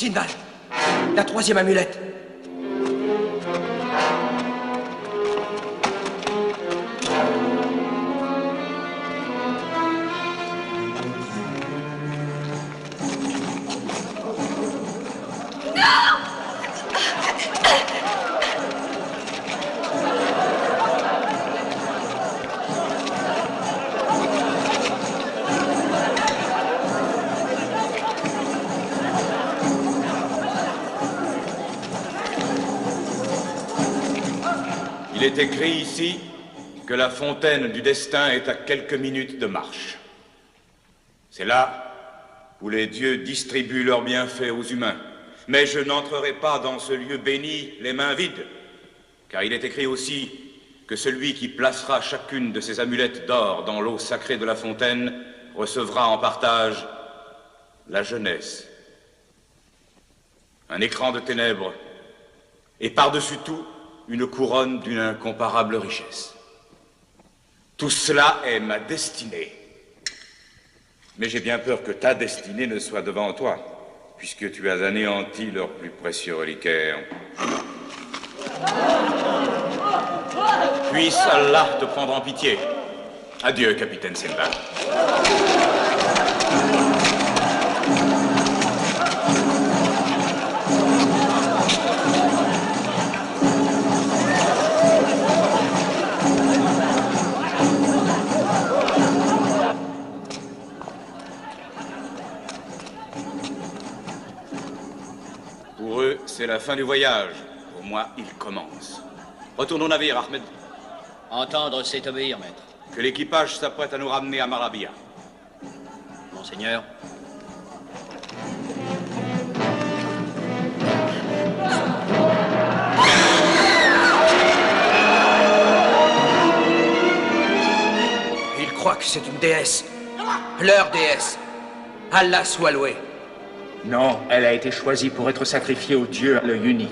Sinbad, la troisième amulette. Il est écrit ici que la fontaine du destin est à quelques minutes de marche. C'est là où les dieux distribuent leurs bienfaits aux humains. Mais je n'entrerai pas dans ce lieu béni les mains vides, car il est écrit aussi que celui qui placera chacune de ces amulettes d'or dans l'eau sacrée de la fontaine recevra en partage la jeunesse, un écran de ténèbres, et par-dessus tout, une couronne d'une incomparable richesse. Tout cela est ma destinée. Mais j'ai bien peur que ta destinée ne soit devant toi, puisque tu as anéanti leurs plus précieux reliquaires. Puisse Allah te prendre en pitié. Adieu, capitaine Sinbad. Pour eux, c'est la fin du voyage. Pour moi, il commence. Retourne au navire, Ahmed. Entendre, c'est obéir, maître. Que l'équipage s'apprête à nous ramener à Marabia. Monseigneur. Ils croient que c'est une déesse. Leur déesse. Allah soit loué. Non, elle a été choisie pour être sacrifiée au Dieu à l'œil unique.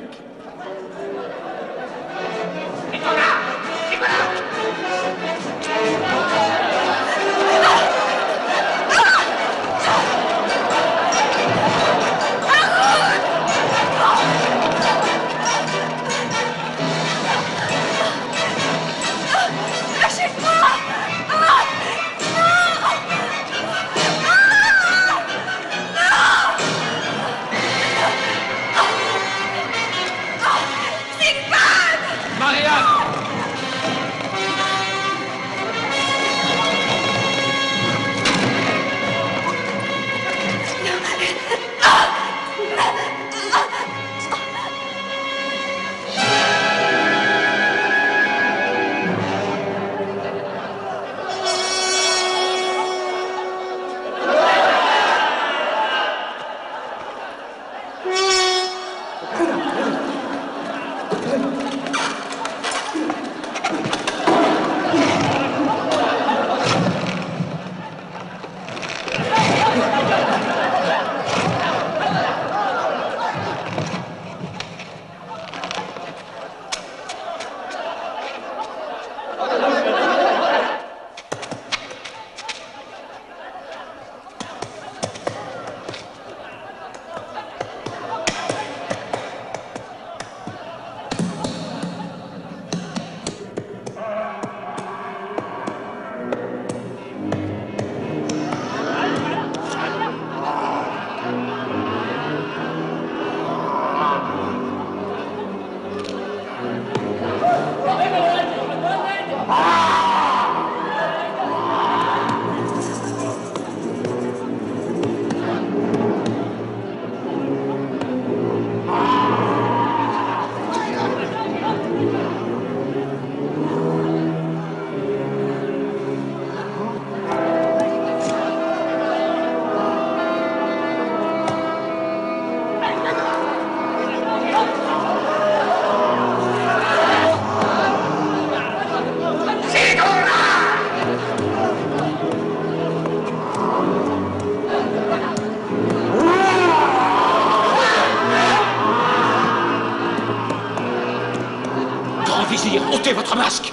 Ôtez votre masque.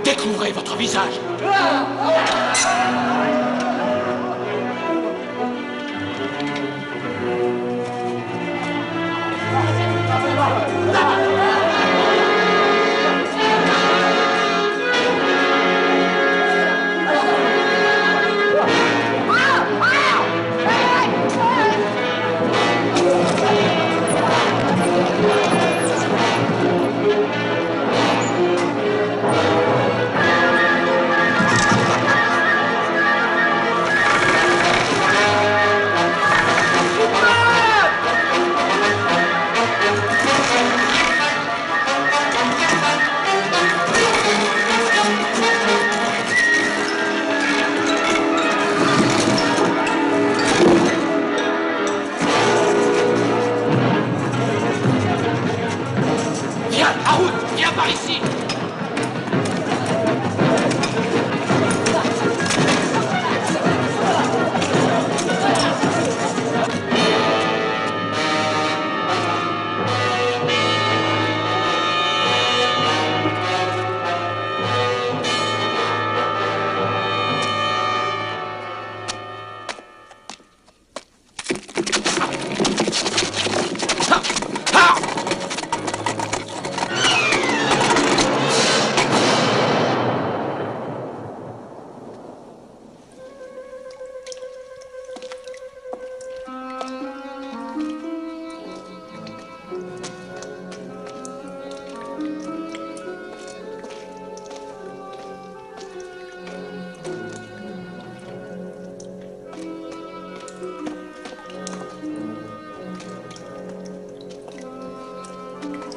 Découvrez votre visage.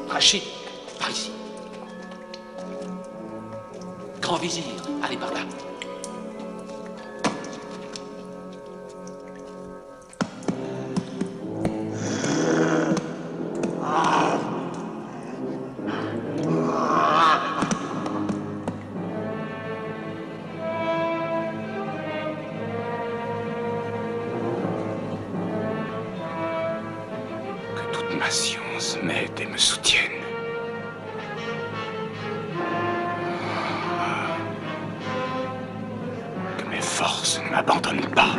Rachid, par ici. Grand vizir, allez par là. Ma science m'aide et me soutienne. Que mes forces ne m'abandonnent pas.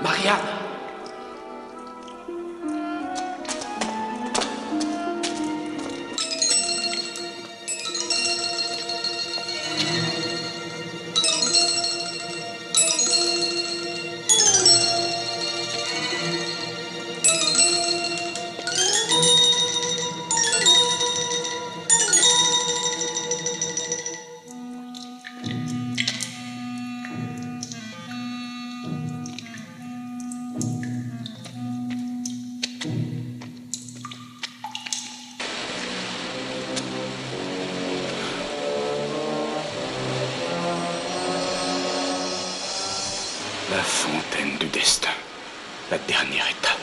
Marianne! La fontaine du destin. La dernière étape.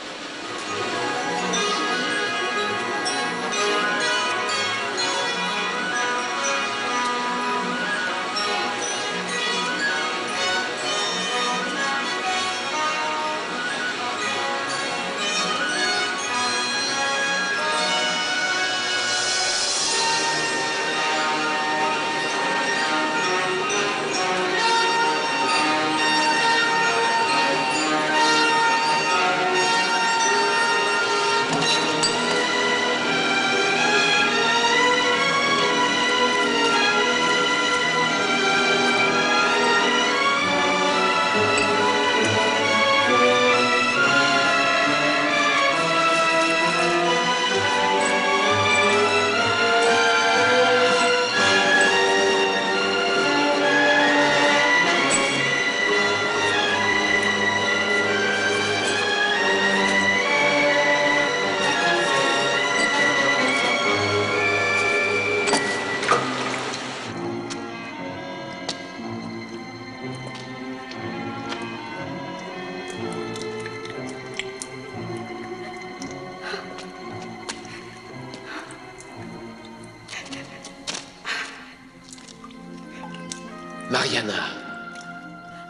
Mariana,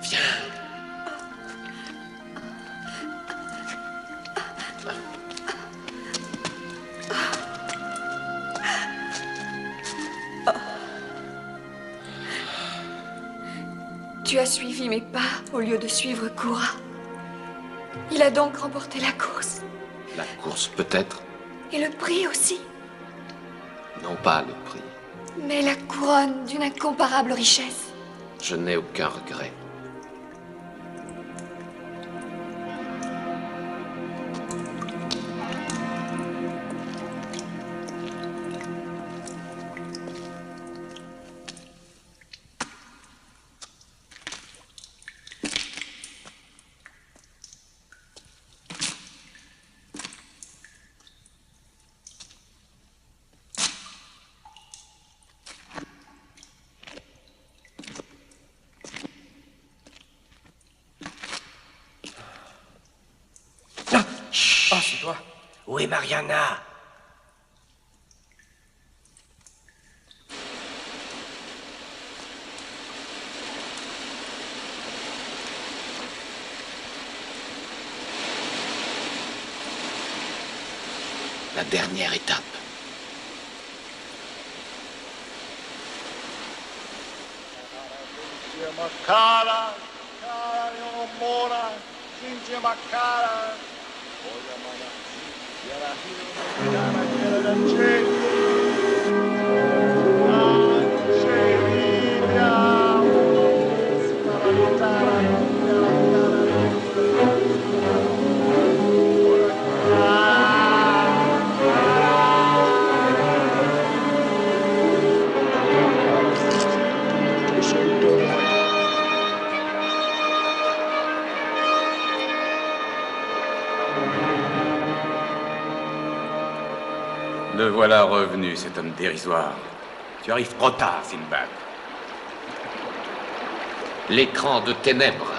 viens. Tu as suivi mes pas au lieu de suivre Koura. Il a donc remporté la course. La course peut-être, Et le prix aussi. non pas le prix. Mais la couronne d'une incomparable richesse. Je n'ai aucun regret. Oh, c'est toi. Où est Mariana? dernière étape. Le voilà revenu, cet homme dérisoire. Tu arrives trop tard, Sinbad. L'écran de ténèbres,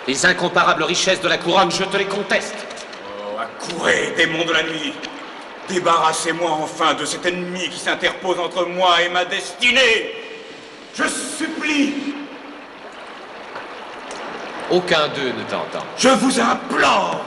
les incomparables richesses de la couronne, je te les conteste. Oh, accourez, démons de la nuit. Débarrassez-moi enfin de cet ennemi qui s'interpose entre moi et ma destinée. Je supplie. Aucun d'eux ne t'entend. Je vous implore.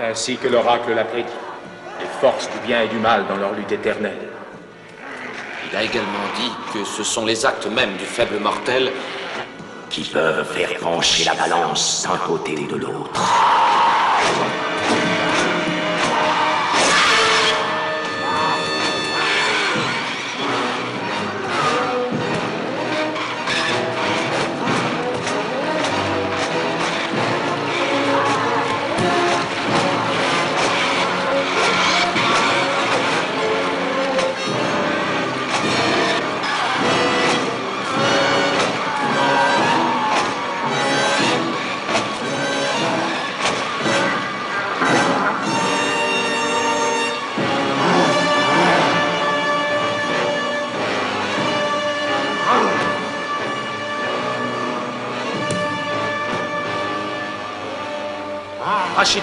Ainsi que l'oracle l'a prédit, les forces du bien et du mal dans leur lutte éternelle. Il a également dit que ce sont les actes mêmes du faible mortel qui peuvent faire pencher la balance d'un côté ou de l'autre. Rachid.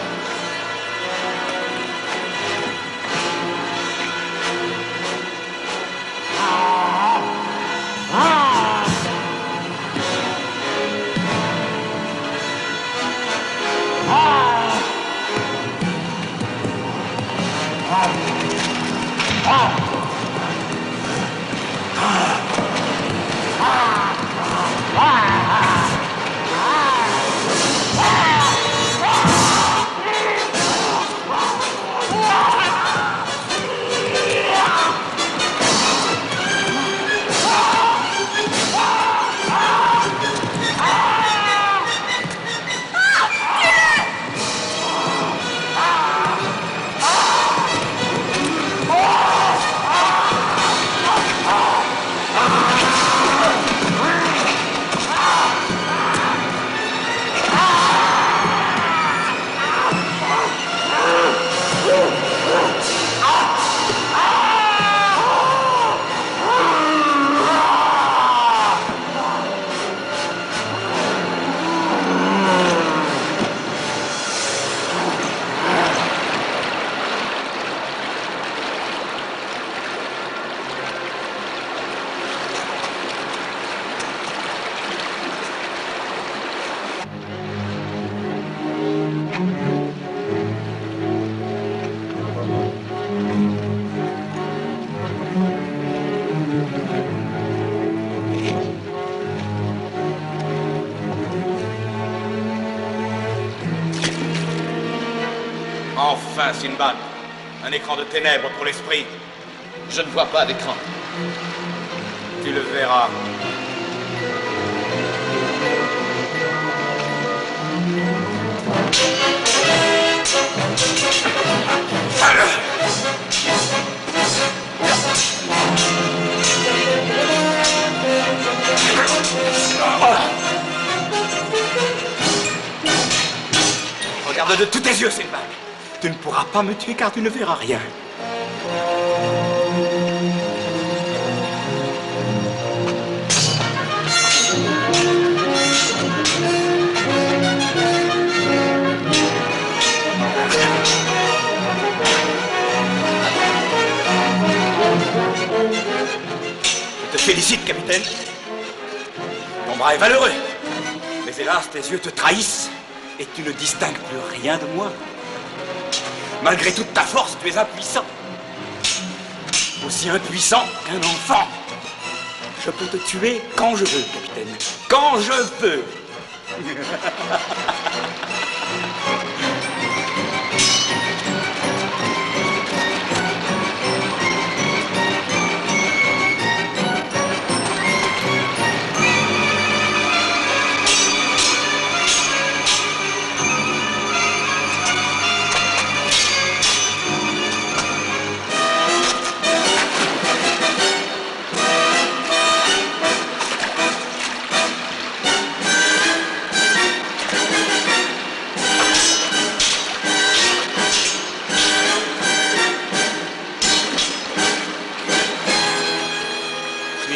Enfin, Sinbad, un écran de ténèbres pour l'esprit. Je ne vois pas d'écran. Tu le verras. Regarde de tous tes yeux, Sinbad. Tu ne pourras pas me tuer car tu ne verras rien. Je te félicite, capitaine. Ton bras est valeureux. Mais hélas, tes yeux te trahissent et tu ne distingues plus rien de moi. Malgré toute ta force, tu es impuissant. Aussi impuissant qu'un enfant. Je peux te tuer quand je veux, capitaine. Quand je veux.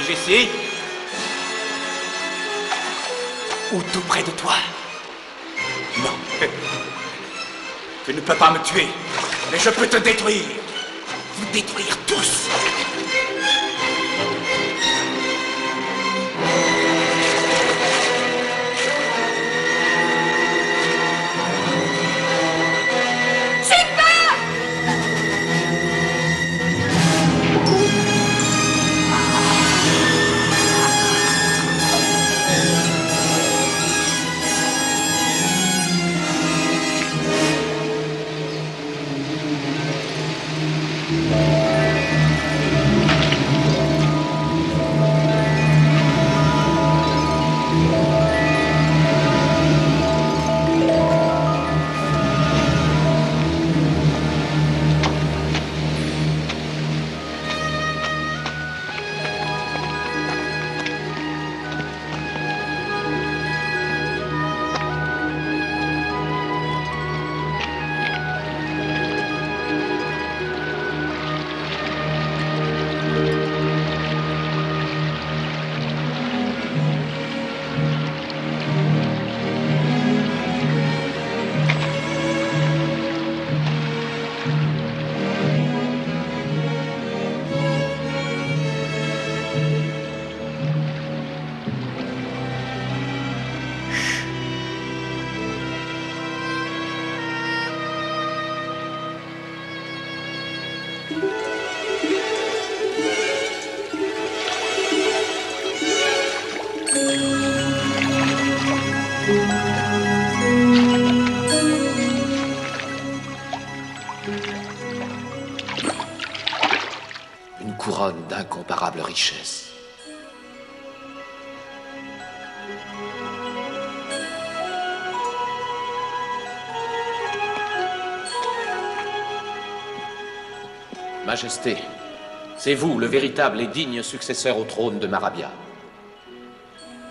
Ici ou tout près de toi? Non. Tu ne peux pas me tuer, mais je peux te détruire. Vous détruire tous. Une couronne d'incomparable richesse. Majesté, c'est vous, le véritable et digne successeur au trône de Marabia.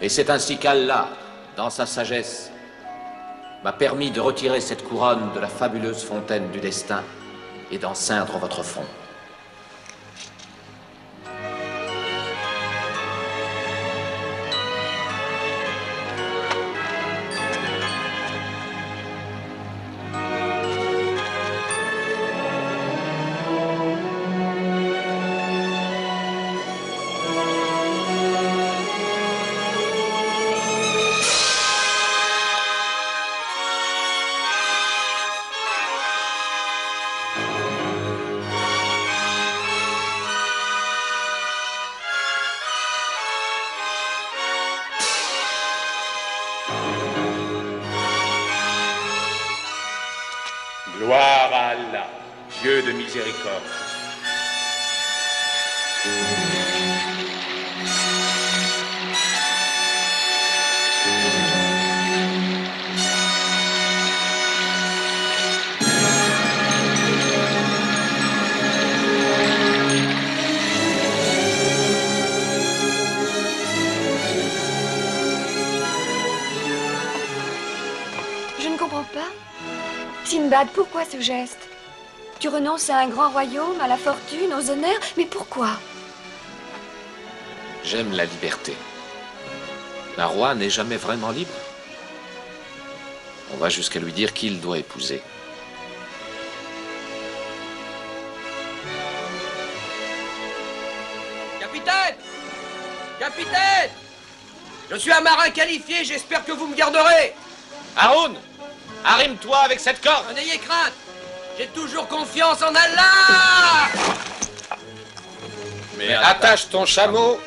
Et c'est ainsi qu'Allah, dans sa sagesse, m'a permis de retirer cette couronne de la fabuleuse fontaine du destin et d'en ceindre votre front. Gloire à Allah, Dieu de miséricorde. Je ne comprends pas. Sinbad, pourquoi ce geste? Tu renonces à un grand royaume, à la fortune, aux honneurs, mais pourquoi? J'aime la liberté. Un roi n'est jamais vraiment libre. On va jusqu'à lui dire qui il doit épouser. Capitaine! Capitaine! Je suis un marin qualifié, j'espère que vous me garderez. Haroun! Arrime-toi avec cette corde! N'ayez crainte! J'ai toujours confiance en Allah! Mais attache ton chameau!